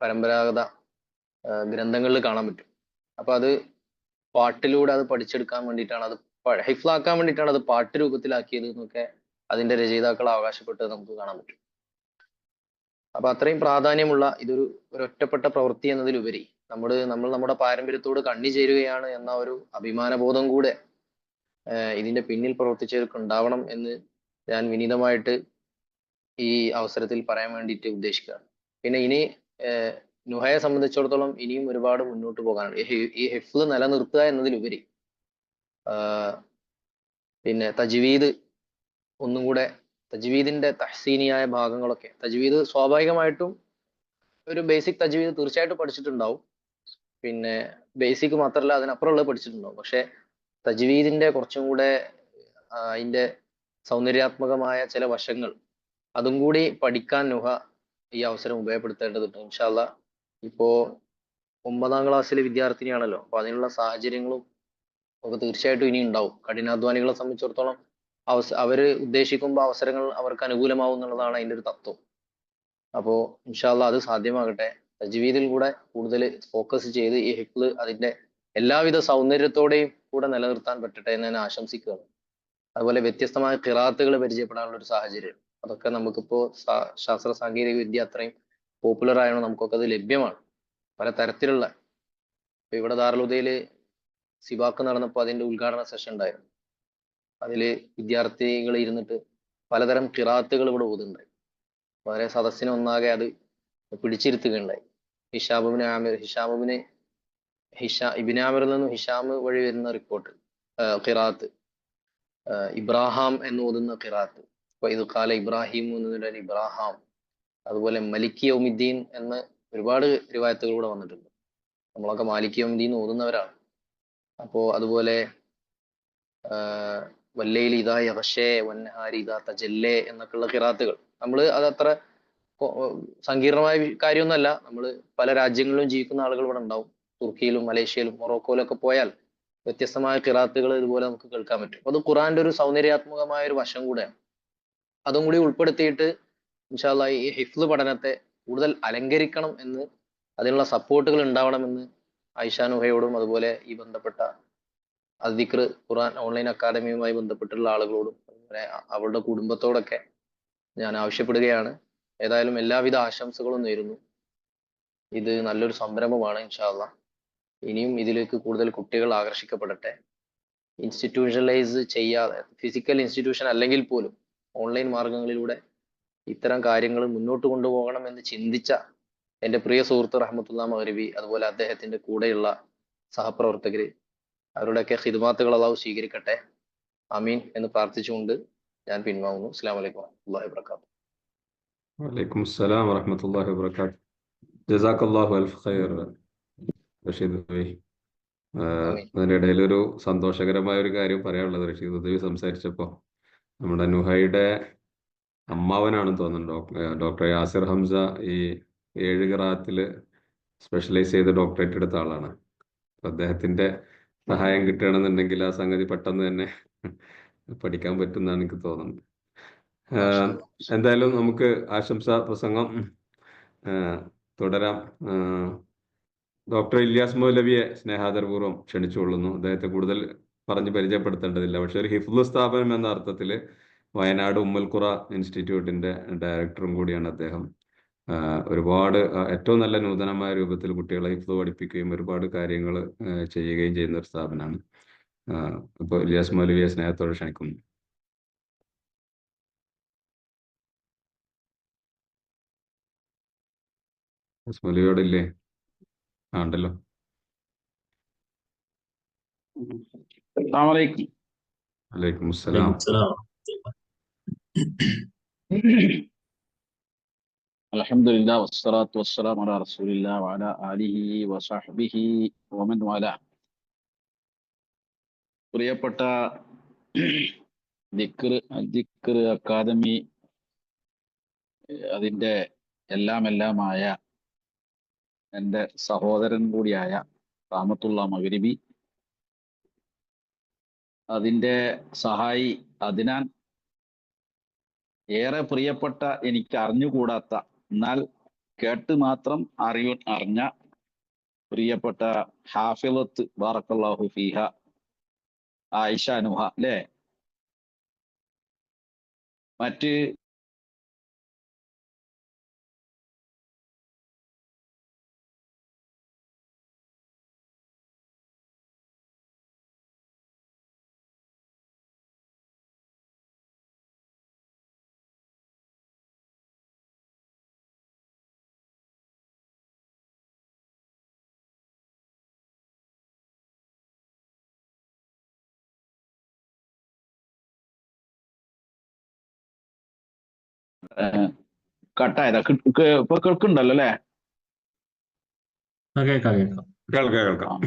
പരമ്പരാഗത ഗ്രന്ഥങ്ങളിൽ കാണാൻ പറ്റും. അപ്പൊ അത് പാട്ടിലൂടെ അത് പഠിച്ചെടുക്കാൻ വേണ്ടിയിട്ടാണ്, അത് ഹിഫ്ലാക്കാൻ വേണ്ടിയിട്ടാണ് അത് പാട്ട് രൂപത്തിലാക്കിയത് എന്നൊക്കെ അതിന്റെ രചയിതാക്കൾ അവകാശപ്പെട്ടത് നമുക്ക് കാണാൻ പറ്റും. അപ്പൊ അത്രയും പ്രാധാന്യമുള്ള ഇതൊരു ഒരൊറ്റപ്പെട്ട പ്രവൃത്തി എന്നതിലുപരി നമ്മൾ നമ്മുടെ പാരമ്പര്യത്തോട് കണ്ണി ചേരുകയാണ് എന്ന ഒരു അഭിമാനബോധം കൂടെ ഇതിന്റെ പിന്നിൽ പ്രവർത്തിച്ചവർക്ക് ഉണ്ടാവണം എന്ന് ഞാൻ വിനീതമായിട്ട് ഈ അവസരത്തിൽ പറയാൻ വേണ്ടിയിട്ട് ഉദ്ദേശിക്കുകയാണ്. പിന്നെ ഇനി നുഹയെ സംബന്ധിച്ചിടത്തോളം ഇനിയും ഒരുപാട് മുന്നോട്ട് പോകാനുണ്ട്. ഈ ഹിഫ്ള് നിലനിർത്തുക എന്നതിലുപരി പിന്നെ തജ്വീദ് ഒന്നും കൂടെ, തജ്വീദിന്റെ തഹ്സീനിയായ ഭാഗങ്ങളൊക്കെ, തജ്വീദ് സ്വാഭാവികമായിട്ടും ഒരു ബേസിക് തജ്വീദ് തീർച്ചയായിട്ടും പഠിച്ചിട്ടുണ്ടാവും. പിന്നെ ബേസിക് മാത്രമല്ല അതിനപ്പുറമുള്ളത് പഠിച്ചിട്ടുണ്ടാവും. പക്ഷെ തജ്വീദിന്റെ കുറച്ചും കൂടെ അതിന്റെ സൗന്ദര്യാത്മകമായ ചില വശങ്ങൾ അതും കൂടി പഠിക്കാൻ നുഹ ഈ അവസരം ഉപയോഗപ്പെടുത്തേണ്ടതുണ്ട്. ഇൻഷാ അല്ലാഹ് ഇപ്പോ 9ാം ക്ലാസ്സിലെ വിദ്യാർത്ഥിനിയാണല്ലോ, അപ്പൊ അതിനുള്ള സാഹചര്യങ്ങളും ഒക്കെ തീർച്ചയായിട്ടും ഇനി ഉണ്ടാവും. കഠിനാധ്വാനികളെ സംബന്ധിച്ചിടത്തോളം അവര് ഉദ്ദേശിക്കുമ്പോൾ അവസരങ്ങൾ അവർക്ക് അനുകൂലമാവും എന്നുള്ളതാണ് അതിന്റെ ഒരു തത്വം. അപ്പോ ഇൻഷാ അല്ലാഹ് അത് സാധ്യമാകട്ടെ. തജ്വീദിൽ കൂടെ കൂടുതൽ ഫോക്കസ് ചെയ്ത് ഈ ഹിഫ്ള് അതിന്റെ എല്ലാവിധ സൗന്ദര്യത്തോടെയും കൂടെ നിലനിർത്താൻ പറ്റട്ടെ എന്ന് ഞാൻ ആശംസിക്കുകയാണ്. അതുപോലെ വ്യത്യസ്തമായ ഖിറാഅത്തുകൾ പരിചയപ്പെടാനുള്ള ഒരു സാഹചര്യം, അതൊക്കെ നമുക്കിപ്പോ ശാസ്ത്ര സാങ്കേതിക വിദ്യ അത്രയും പോപ്പുലർ ആയതുകൊണ്ട് നമുക്കൊക്കെ അത് ലഭ്യമാണ്. പല തരത്തിലുള്ള, ഇപ്പൊ ഇവിടെ ദാറുൽഹുദയില് സിബാക്ക് നടന്നപ്പോൾ അതിന്റെ ഉദ്ഘാടന സെഷൻ ഉണ്ടായിരുന്നു. അതില് വിദ്യാർത്ഥികൾ ഇരുന്നിട്ട് പലതരം ഖിറാഅത്തുകൾ ഇവിടെ ഓതുന്നുണ്ടായി. വളരെ സദസ്സിനെ ഒന്നാകെ അത് പിടിച്ചിരുത്തുകയുണ്ടായി. ഇബ്നു ആമിറിൽ നിന്നും ഹിഷാം വഴി വരുന്ന റിപ്പോർട്ട്, ഖിറാഅത്ത്, ഇബ്രാഹാം എന്ന് ഓതുന്ന ഖിറാഅത്ത്, ഇത് കാല ഇബ്രാഹിം എന്നതിന്റെ ഇബ്രാഹാം, അതുപോലെ മലിക് യൗമിദ്ദീൻ എന്ന് ഒരുപാട് റിവായത്തുകൾ കൂടെ വന്നിട്ടുണ്ട്. നമ്മളൊക്കെ മാലിക് യൗമിദ്ദീൻ ഓതുന്നവരാണ്. അപ്പോ അതുപോലെ വല്ലയിൽ ഇതാ യഗ്ഷേ വന്നഹാരി ഇതാ തജല്ലേ എന്നൊക്കെയുള്ള ഖിറാഅത്തുകൾ, നമ്മൾ അതത്ര സങ്കീർണമായ കാര്യമൊന്നുമല്ല. നമ്മൾ പല രാജ്യങ്ങളിലും ജീവിക്കുന്ന ആളുകൾ ഇവിടെ ഉണ്ടാവും. തുർക്കിയിലും മലേഷ്യയിലും മൊറോക്കോയിലും ഒക്കെ പോയാൽ വ്യത്യസ്തമായ ഖിറാഅത്തുകൾ ഇതുപോലെ നമുക്ക് കേൾക്കാൻ പറ്റും. അത് ഖുർആന്റെ ഒരു സൗന്ദര്യാത്മകമായ ഒരു വശം കൂടെയാണ്. അതും കൂടി ഉൾപ്പെടുത്തിയിട്ട് ഇൻഷാ അല്ലാഹ് ഈ ഹിഫ്ള് പഠനത്തെ കൂടുതൽ അലങ്കരിക്കണം എന്ന്, അതിനുള്ള സപ്പോർട്ടുകൾ ഉണ്ടാവണമെന്ന് ആയിഷ നുഹയോടും അതുപോലെ ഈ ബന്ധപ്പെട്ട അദ്ദിക്ർ ഖുർആൻ ഓൺലൈൻ അക്കാദമിയുമായി ബന്ധപ്പെട്ടുള്ള ആളുകളോടും അതുപോലെ അവരുടെ കുടുംബത്തോടൊക്കെ ഞാൻ ആവശ്യപ്പെടുകയാണ്. ഏതായാലും എല്ലാവിധ ആശംസകളും നേരുന്നു. ഇത് നല്ലൊരു സംരംഭമാണ്. ഇൻഷാ അല്ലാഹ് ഇനിയും ഇതിലേക്ക് കൂടുതൽ കുട്ടികൾ ആകർഷിക്കപ്പെടട്ടെ. ഇൻസ്റ്റിറ്റ്യൂഷണലൈസ് ചെയ്യാതെ, ഫിസിക്കൽ ഇൻസ്റ്റിറ്റ്യൂഷൻ അല്ലെങ്കിൽ പോലും ഓൺലൈൻ മാർഗങ്ങളിലൂടെ ഇത്തരം കാര്യങ്ങൾ മുന്നോട്ട് കൊണ്ടുപോകണം എന്ന് ചിന്തിച്ച എൻ്റെ പ്രിയ സുഹൃത്ത് റഹ്മത്തുള്ള മഗ്രിബി, അതുപോലെ അദ്ദേഹത്തിന്റെ കൂടെയുള്ള സഹപ്രവർത്തകര്, അവരുടെയൊക്കെ ഖിദ്മാത്തുകൾ അല്ലാഹു സ്വീകരിക്കട്ടെ. ആമീൻ എന്ന് പ്രാർത്ഥിച്ചുകൊണ്ട് ഞാൻ പിൻവാങ്ങുന്നു. അസ്സലാമു അലൈക്കും വറഹ്മത്തുള്ളാഹി വബറകാതുഹു. വലൈക്കും അസ്സലാം വറഹ്മത്തുള്ളാഹി വബറകാതുഹു. ജസാക്കല്ലാഹു അൽഫ് ഖൈർ റഷീദ് ഉദവി. ആമീൻ. അതിനിടയിൽ ഒരു സന്തോഷകരമായ ഒരു കാര്യം പറയാനുള്ളത്, റഷീദ് ഉദവി സംസാരിച്ചപ്പോൾ നമ്മുടെ നുഹയുടെ അമ്മാവനാണെന്ന് തോന്നുന്നുണ്ട് ഡോക്ടർ യാസിർ ഹംസ ഈ 7 ഖിറാഅത്തിൽ സ്പെഷ്യലൈസ് ചെയ്ത് ഡോക്ടറേറ്റ് എടുത്ത ആളാണ്. അദ്ദേഹത്തിന്റെ സഹായം കിട്ടുകയാണെന്നുണ്ടെങ്കിൽ ആ സംഗതി പെട്ടെന്ന് തന്നെ പഠിക്കാൻ പറ്റുമെന്നാണ് എനിക്ക് തോന്നുന്നത്. എന്തായാലും നമുക്ക് ആശംസാ പ്രസംഗം തുടരാം. ഡോക്ടർ ഇല്യാസ് മൗലവിയെ സ്നേഹാദരപൂർവ്വം ക്ഷണിച്ചുകൊള്ളുന്നു. അദ്ദേഹത്തെ കൂടുതൽ പറഞ്ഞ് പരിചയപ്പെടുത്തേണ്ടതില്ല. പക്ഷെ ഒരു ഹിഫ്ള് സ്ഥാപനം എന്ന അർത്ഥത്തിൽ വയനാട് ഉമ്മുൽ ഖുറ ഇൻസ്റ്റിറ്റ്യൂട്ടിന്റെ ഡയറക്ടറും കൂടിയാണ് അദ്ദേഹം. ഒരുപാട് ഏറ്റവും നല്ല നൂതനമായ രൂപത്തിൽ കുട്ടികളെ ഹിഫ്ള് പഠിപ്പിക്കുകയും ഒരുപാട് കാര്യങ്ങൾ ചെയ്യുകയും ചെയ്യുന്ന ഒരു സ്ഥാപനമാണ്. അപ്പോൾ ഇല്യാസ് മൗലവിയെ സ്നേഹത്തോടെ ക്ഷണിക്കുന്നു. മൗലവിയോടില്ലേ? ഉണ്ടല്ലോ. വലൈക്കും അസ്സലാം. അൽഹംദുലില്ലാ വസ്സലാത്തു വസ്സലാമു അലാ റസൂലില്ലാ വഅലാ ആലിഹി വസഹ്ബിഹി വമൻ വാലാ. പ്രിയപ്പെട്ട ദിക്ർ അക്കാദമി അതിന്റെ എല്ലാമായ എൻ്റെ സഹോദരൻ കൂടിയായ റഹ്മത്തുള്ള മഗ്രിബി, അതിന്റെ സഹായി അദ്നാൻ, ഏറെ പ്രിയപ്പെട്ട, എനിക്ക് അറിഞ്ഞുകൂടാത്ത, എന്നാൽ കേട്ട് മാത്രം അറിഞ്ഞ പ്രിയപ്പെട്ട ഹാഫിളത്ത് ബാറക്കല്ലാഹു ഫീഹ ആയിഷ അനുഹ അല്ലേ? മറ്റ് കട്ടായതാ? ഇപ്പൊ കേൾക്കുന്നുണ്ടല്ലോ അല്ലേ? കേൾക്കാം കേൾക്കാം. കേൾക്കാം.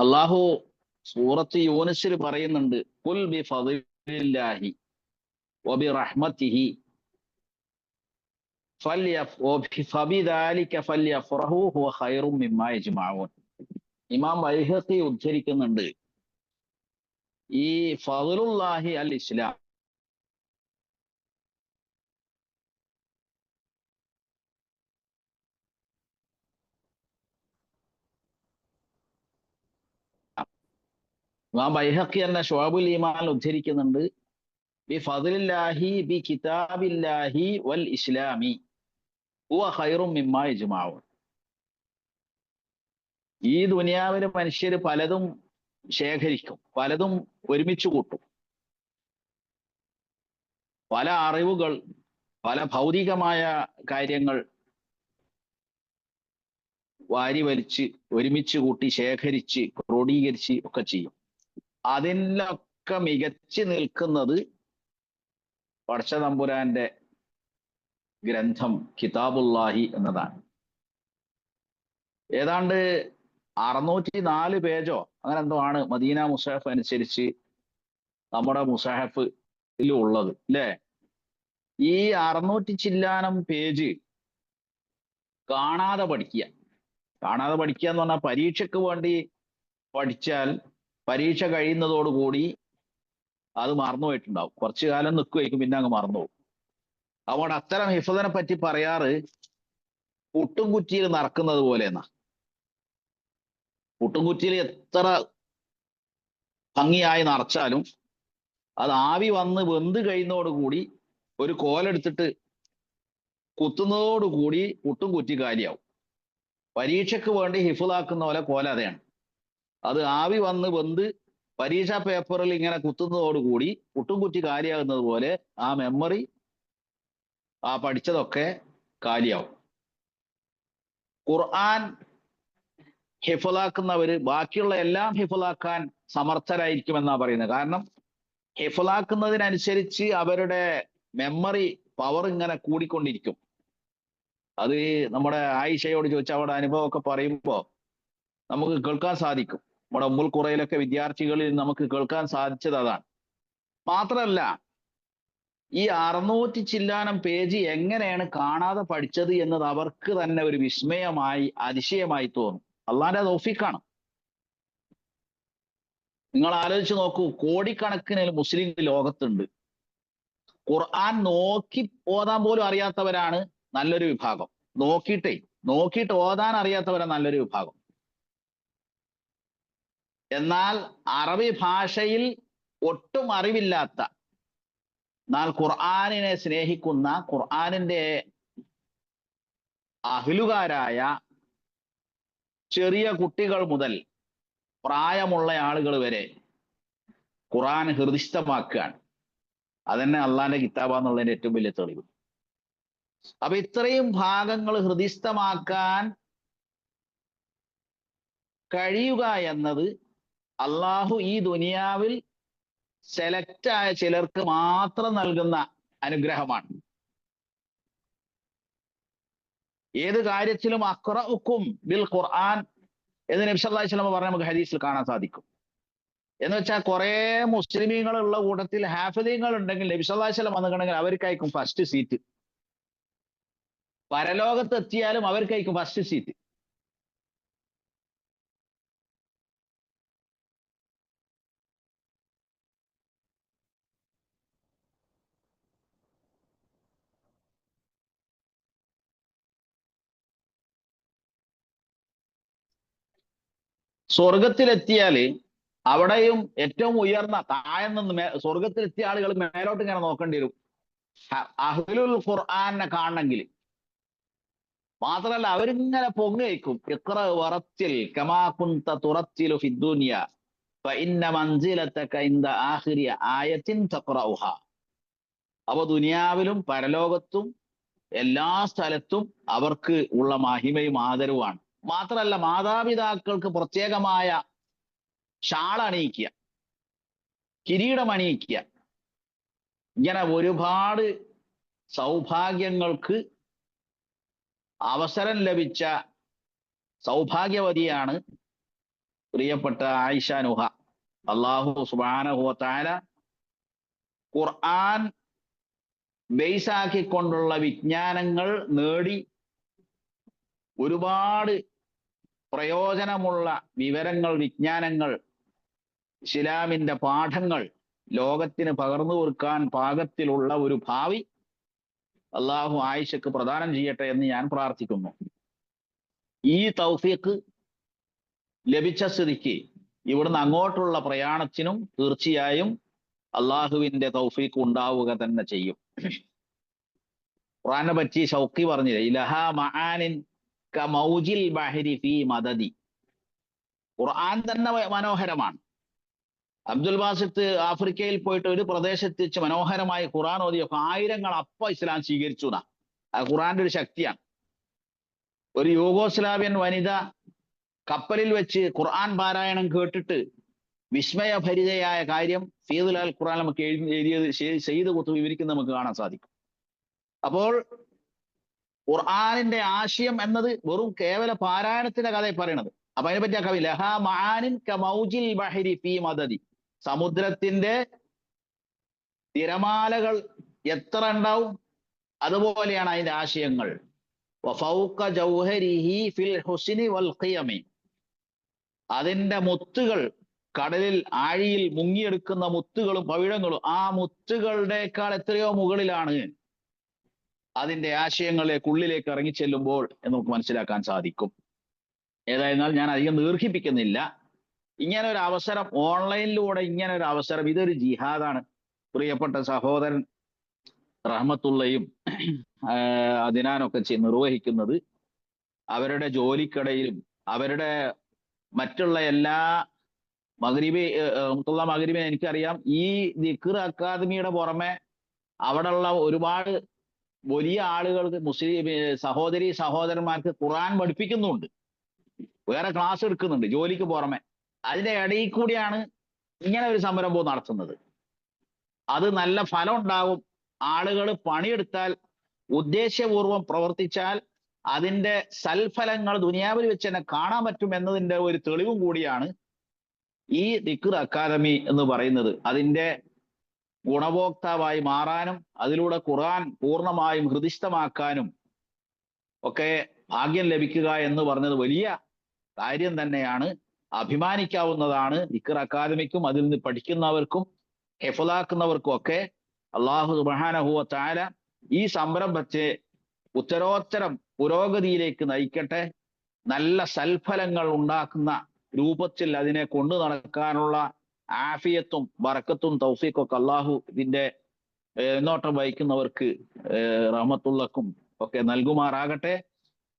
അള്ളാഹു സൂറത്ത് യൂനിസിൽ പറയുന്നുണ്ട്, ഖുൽ ബി ഫദ്ലില്ലാഹി വബി റഹ്മത്തിഹി ഫബിദാലിക ഫല്യഫ്റഹു ഹുവ ഖൈറും മിമ്മാ യജ്മഊൻ. ഇമാം ബൈഹഖി ഉദ്ധരിക്കുന്നുണ്ട്, ഈ ഫദ്ലുല്ലാഹി അൽ ഇസ്ലാം, ഇമാം ബൈഹഖി എന്ന ശുഅബുൽ ഈമാൻ ഉദ്ധരിക്കുന്നുണ്ട്, ബി ഫദ്ലില്ലാഹി ബി കിതാബില്ലാഹി വൽ ഇസ്ലാമി ഹുവ ഖൈറും മിമ്മാ യജ്മഊൻ. ഈ ദുനിയാവിലെ മനുഷ്യർ പലതും ശേഖരിക്കും, പലതും ഒരുമിച്ച് കൂട്ടും. പല അറിവുകൾ, പല ഭൗതികമായ കാര്യങ്ങൾ വാരി വലിച്ച് ഒരുമിച്ച് കൂട്ടി ശേഖരിച്ച് ക്രോഡീകരിച്ച് ഒക്കെ ചെയ്യും. അതിലൊക്കെ മികച്ചു നിൽക്കുന്നത് പടച്ച തമ്പുരാന്റെ ഗ്രന്ഥം കിതാബുല്ലാഹി എന്നതാണ്. ഏതാണ്ട് 604 പേജോ അങ്ങനെ എന്തോ ആണ് മദീന മുസാഹഫ് അനുസരിച്ച് നമ്മുടെ മുസാഹഫിൽ ഉള്ളത് അല്ലേ? ഈ 600 ചില്ലാനം പേജ് കാണാതെ പഠിക്കുക. കാണാതെ പഠിക്കുക എന്ന് പറഞ്ഞാൽ പരീക്ഷയ്ക്ക് വേണ്ടി പഠിച്ചാൽ പരീക്ഷ കഴിയുന്നതോടുകൂടി അത് മറന്നുപോയിട്ടുണ്ടാവും. കുറച്ചു കാലം നിൽക്കുമായിരിക്കും, പിന്നെ അങ്ങ് മറന്നുപോകും. അതുകൊണ്ട് അത്തരം ഹിഫ്ദിനെ പറ്റി പറയാറ് പുട്ടും കുറ്റിയിൽ നടക്കുന്നത് പോലെ എന്നാ. പുട്ടും കുറ്റിയിൽ എത്ര ഭംഗിയായി നിറച്ചാലും അത് ആവി വന്ന് വെന്ത് കഴിയുന്നതോടുകൂടി ഒരു കോലെടുത്തിട്ട് കുത്തുന്നതോടുകൂടി പുട്ടും കുറ്റി കാലിയാവും. പരീക്ഷയ്ക്ക് വേണ്ടി ഹിഫ്ദാക്കുന്ന പോലെ കോല അതെയാണ്. അത് ആവി വന്ന് വെന്ത് പരീക്ഷാ പേപ്പറിൽ ഇങ്ങനെ കുത്തുന്നതോടുകൂടി പുട്ടും കുറ്റി കാലിയാകുന്നത് പോലെ ആ മെമ്മറി, ആ പഠിച്ചതൊക്കെ കാലിയാവും. ഖുർആൻ ഹിഫ്ളാക്കുന്നവര് ബാക്കിയുള്ള എല്ലാം ഹിഫ്ളാക്കാൻ സമർത്ഥരായിരിക്കുമെന്നാണ് പറയുന്നത്. കാരണം ഹിഫ്ളാക്കുന്നതിനനുസരിച്ച് അവരുടെ മെമ്മറി പവർ ഇങ്ങനെ കൂടിക്കൊണ്ടിരിക്കും. അത് നമ്മുടെ ആയിഷയോട് ചോദിച്ച അവിടെ അനുഭവമൊക്കെ പറയുമ്പോൾ നമുക്ക് കേൾക്കാൻ സാധിക്കും. നമ്മുടെ ഉമ്മുൽ ഖുറയിലൊക്കെ വിദ്യാർത്ഥികളിൽ നമുക്ക് കേൾക്കാൻ സാധിച്ചത് അതാണ്. മാത്രമല്ല, ഈ 600 ചില്ലാനം പേജ് എങ്ങനെയാണ് കാണാതെ പഠിച്ചത് എന്നത് അവർക്ക് തന്നെ ഒരു വിസ്മയമായി, അതിശയമായി തോന്നും. അള്ളാന്റെ തൗഫീഖാണ്. നിങ്ങൾ ആലോചിച്ച് നോക്കൂ, കോടിക്കണക്കിന് മുസ്ലിം ലോകത്തുണ്ട്. ഖുർആൻ നോക്കി ഓതാൻ പോലും അറിയാത്തവരാണ് നല്ലൊരു വിഭാഗം. നോക്കിയിട്ട് ഓതാൻ അറിയാത്തവരാണ് നല്ലൊരു വിഭാഗം. എന്നാൽ അറബി ഭാഷയിൽ ഒട്ടും അറിവില്ലാത്ത, എന്നാൽ ഖുർആനിനെ സ്നേഹിക്കുന്ന, ഖുർആനിന്റെ അഹ്ലുകാരായ ചെറിയ കുട്ടികൾ മുതൽ പ്രായമുള്ള ആളുകൾ വരെ ഖുർആൻ ഹൃദിസ്ഥമാക്കുകയാണ്. അതന്നെ അള്ളാന്റെ കിതാബാന്നുള്ളതിന്റെ ഏറ്റവും വലിയ തെളിവ്. അപ്പൊ ഇത്രയും ഭാഗങ്ങൾ ഹൃദിസ്ഥമാക്കാൻ കഴിയുക എന്നത് അള്ളാഹു ഈ ദുനിയാവിൽ സെലക്ട് ആയ ചിലർക്ക് മാത്രം നൽകുന്ന അനുഗ്രഹമാണ്. ഏത് കാര്യത്തിലും അഖ്റഉക്കും ബിൽ ഖുർആൻ എന്ന് നബി സല്ലല്ലാഹു അലൈഹി വസല്ലം പറഞ്ഞ നമുക്ക് ഹദീസിൽ കാണാൻ സാധിക്കും. എന്ന് വെച്ചാൽ കുറെ മുസ്ലിമീങ്ങളുള്ള കൂട്ടത്തിൽ ഹാഫിദീങ്ങൾ ഉണ്ടെങ്കിൽ നബി സല്ലല്ലാഹു അലൈഹി വസല്ലം വന്നിട്ടുണ്ടെങ്കിൽ അവർക്കായിരിക്കും ഫസ്റ്റ് സീറ്റ്. പരലോകത്ത് എത്തിയാലും അവർക്കായിരിക്കും ഫസ്റ്റ് സീറ്റ്. സ്വർഗത്തിലെത്തിയാല് അവിടെയും ഏറ്റവും ഉയർന്ന താഴെ നിന്ന് സ്വർഗത്തിലെത്തിയ ആളുകൾ മേലോട്ട് ഇങ്ങനെ നോക്കേണ്ടി വരും അഹ്ലുൽ ഖുർആനെ കാണണമെങ്കിൽ. മാത്രല്ല അവരിങ്ങനെ പൊങ്ങയിക്കും, ഇഖ്റ വറത്തിൽ കമാ കുന്ത തുറത്തിലു ഫിദ്ദുനിയ ഫഇന്ന മൻസിലതക ഇൻദ ആഖിരി ആയത്തിൻ തഖറഉഹ. അപ്പൊ ദുനിയാവിലും പരലോകത്തും എല്ലാ സ്ഥലത്തും അവർക്ക് ഉള്ള മഹിമയും ആദരവുമാണ്. മാത്രല്ല മാതാപിതാക്കൾക്ക് പ്രത്യേകമായ ഷാൾ അണിയിക്കുക, കിരീടം അണിയിക്കുക, ഇങ്ങനെ ഒരുപാട് സൗഭാഗ്യങ്ങൾക്ക് അവസരം ലഭിച്ച സൗഭാഗ്യവതിയാണ് പ്രിയപ്പെട്ട ആയിഷ നുഹ. അല്ലാഹു സുബ്ഹാനഹു വ തആല ഖുർആൻ ബേസാക്കിക്കൊണ്ടുള്ള വിജ്ഞാനങ്ങൾ നേടി ഒരുപാട് പ്രയോജനമുള്ള വിവരങ്ങൾ, വിജ്ഞാനങ്ങൾ, ഇസ്ലാമിന്റെ പാഠങ്ങൾ ലോകത്തിന് പകർന്നു കൊടുക്കാൻ പാകത്തിലുള്ള ഒരു ഭാവി അള്ളാഹു ആയിഷക്ക് പ്രദാനം ചെയ്യട്ടെ എന്ന് ഞാൻ പ്രാർത്ഥിക്കുന്നു. ഈ തൗഫീഖ് ലഭിച്ച സ്ഥിതിക്ക് ഇവിടുന്ന് അങ്ങോട്ടുള്ള പ്രയാണത്തിനും തീർച്ചയായും അള്ളാഹുവിന്റെ തൗഫീഖ് ഉണ്ടാവുക തന്നെ ചെയ്യും. ഖുർആനെ പറ്റി ഷൗക്കി പറഞ്ഞില്ലേ, ഇലഹാ മആനിൻ കമൗജിൽ ബഹരി ഫീ മദദി. ഖുർആൻ തന്നെ മനോഹരമാണ്. അബ്ദുൽ ബാസിത്ത് ആഫ്രിക്കയിൽ പോയിട്ട് ഒരു പ്രദേശത്ത് വെച്ച് മനോഹരമായി ഖുർആൻ ഓതിയൊക്കെ ആയിരങ്ങൾ അപ്പ ഇസ്ലാം സ്വീകരിച്ചു. ആ ഖുർആന്റെ ഒരു ശക്തിയാണ്. ഒരു യൂഗോസ്ലാവിയൻ വനിത കപ്പലിൽ വെച്ച് ഖുർആൻ പാരായണം കേട്ടിട്ട് വിസ്മയഭരിതയായ കാര്യം ഫീദുൽ അൽ ഖുർആൻ നമുക്ക് എഴുതിയത് സയ്യിദ് ഖുത്ബ് വിവരിക്കുന്ന നമുക്ക് കാണാൻ സാധിക്കും. അപ്പോൾ ഖുർആനിന്റെ ആശയം എന്നത് വെറും കേവല പാരായണത്തിന്റെ കഥയെ പറയണത്. അപ്പൊ അതിനെപ്പറ്റി ആ കവി ലഹാ മആനിൻ കമൗജിൽ ബഹരി ഫീ മദദി. സമുദ്രത്തിന്റെ തിരമാലകൾ എത്ര ഉണ്ടാവും അതുപോലെയാണ് അതിന്റെ ആശയങ്ങൾ. വഫൗക ജൗഹരിഹി ഫിൽ ഹുസ്നി വൽ ഖിയമി. അതിന്റെ മുത്തുകൾ, കടലിൽ ആഴിയിൽ മുങ്ങിയെടുക്കുന്ന മുത്തുകളും പവിഴങ്ങളും, ആ മുത്തുകളുടെക്കാൾ എത്രയോ മുകളിലാണ് അതിന്റെ ആശയങ്ങളിലേക്കുള്ളിലേക്ക് ഇറങ്ങിച്ചെല്ലുമ്പോൾ എന്ന് നമുക്ക് മനസ്സിലാക്കാൻ സാധിക്കും. ഏതായിരുന്നാൽ ഞാൻ അധികം ദീർഘിപ്പിക്കുന്നില്ല. ഇങ്ങനെ ഒരു അവസരം, ഓൺലൈനിലൂടെ ഇങ്ങനെ ഒരു അവസരം, ഇതൊരു ജിഹാദാണ്. പ്രിയപ്പെട്ട സഹോദരൻ റഹ്മത്തുള്ളയും അദിനാനൊക്കെ നിർവഹിക്കുന്നത് അവരുടെ ജോലിക്കിടയിലും അവരുടെ മറ്റുള്ള എല്ലാ മഗ്രിബിനെ എനിക്കറിയാം. ഈ ദിക്ർ അക്കാദമിയുടെ പുറമെ അവിടെയുള്ള ഒരുപാട് വലിയ ആളുകൾക്ക്, മുസ്ലിം സഹോദരന്മാർക്ക് ഖുർആൻ പഠിപ്പിക്കുന്നുണ്ട്, വേറെ ക്ലാസ് എടുക്കുന്നുണ്ട് ജോലിക്ക് പുറമെ. അതിന്റെ ഇടയിൽ കൂടിയാണ് ഇങ്ങനെ ഒരു സംരംഭം നടത്തുന്നത്. അത് നല്ല ഫലം ഉണ്ടാവും. ആളുകൾ പണിയെടുത്താൽ, ഉദ്ദേശ്യപൂർവം പ്രവർത്തിച്ചാൽ അതിന്റെ സൽഫലങ്ങൾ ദുനിയാവിൽ വെച്ച് തന്നെ കാണാൻ പറ്റും എന്നതിന്റെ ഒരു തെളിവും കൂടിയാണ് ഈ ദിക്ർ അക്കാദമി എന്ന് പറയുന്നത്. അതിന്റെ ഗുണഭോക്താവായി മാറാനും അതിലൂടെ ഖുർആൻ പൂർണ്ണമായും ഹൃദിസ്ഥമാക്കാനും ഒക്കെ ഭാഗ്യം ലഭിക്കുക എന്ന് പറഞ്ഞത് വലിയ കാര്യം തന്നെയാണ്. അഭിമാനിക്കാവുന്നതാണ്. ദിക്ർ അക്കാദമിക്കും അതിൽ നിന്ന് പഠിക്കുന്നവർക്കും ഹിഫ്ളാക്കുന്നവർക്കും ഒക്കെ അല്ലാഹു സുബ്ഹാനഹു വ തആല ഈ സംരംഭത്തെ ഉത്തരോത്തരം പുരോഗതിയിലേക്ക് നയിക്കട്ടെ. നല്ല സൽഫലങ്ങൾ ഉണ്ടാക്കുന്ന രൂപത്തിൽ അതിനെ കൊണ്ടു നടക്കാനുള്ള ആഫിയത്തും ബറക്കത്തും തൗഫീഖൊക്കെ അല്ലാഹു ഇതിന്റെ നോട്ടം വഹിക്കുന്നവർക്ക് റഹ്മത്തുള്ളക്കും ഒക്കെ നൽകുമാറാകട്ടെ.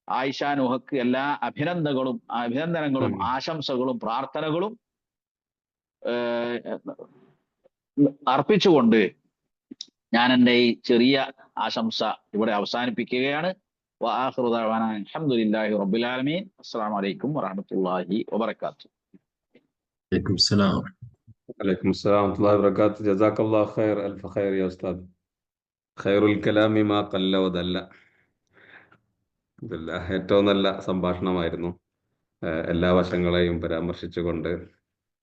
ആയിഷ നുഹക്ക് എല്ലാ അഭിനന്ദനങ്ങളും ആശംസകളും പ്രാർത്ഥനകളും അർപ്പിച്ചുകൊണ്ട് ഞാൻ എൻ്റെ ഈ ചെറിയ ആശംസ ഇവിടെ അവസാനിപ്പിക്കുകയാണ്. വആഖിറു ദഅവാനാ അൽഹംദുലില്ലാഹി റബ്ബിൽ ആലമീൻ. അസ്സലാമു അലൈക്കും വറഹ്മത്തുള്ളാഹി വബറകാതുഹു. വലൈക്കും സലാം. വലൈക്കും അസ്സലാം വറഹ്മത്തുള്ളാഹി വബറകാതുഹു. ജസാക്കല്ലാഹു ഖൈർ, അൽഫ ഖൈർ യാ ഉസ്താദ്. ഖൈറുൽ കലാമി മാ ഖല്ല വദല്ല. ഏറ്റവും നല്ല സംഭാഷണമായിരുന്നു. എല്ലാ വശങ്ങളെയും പരാമർശിച്ചുകൊണ്ട്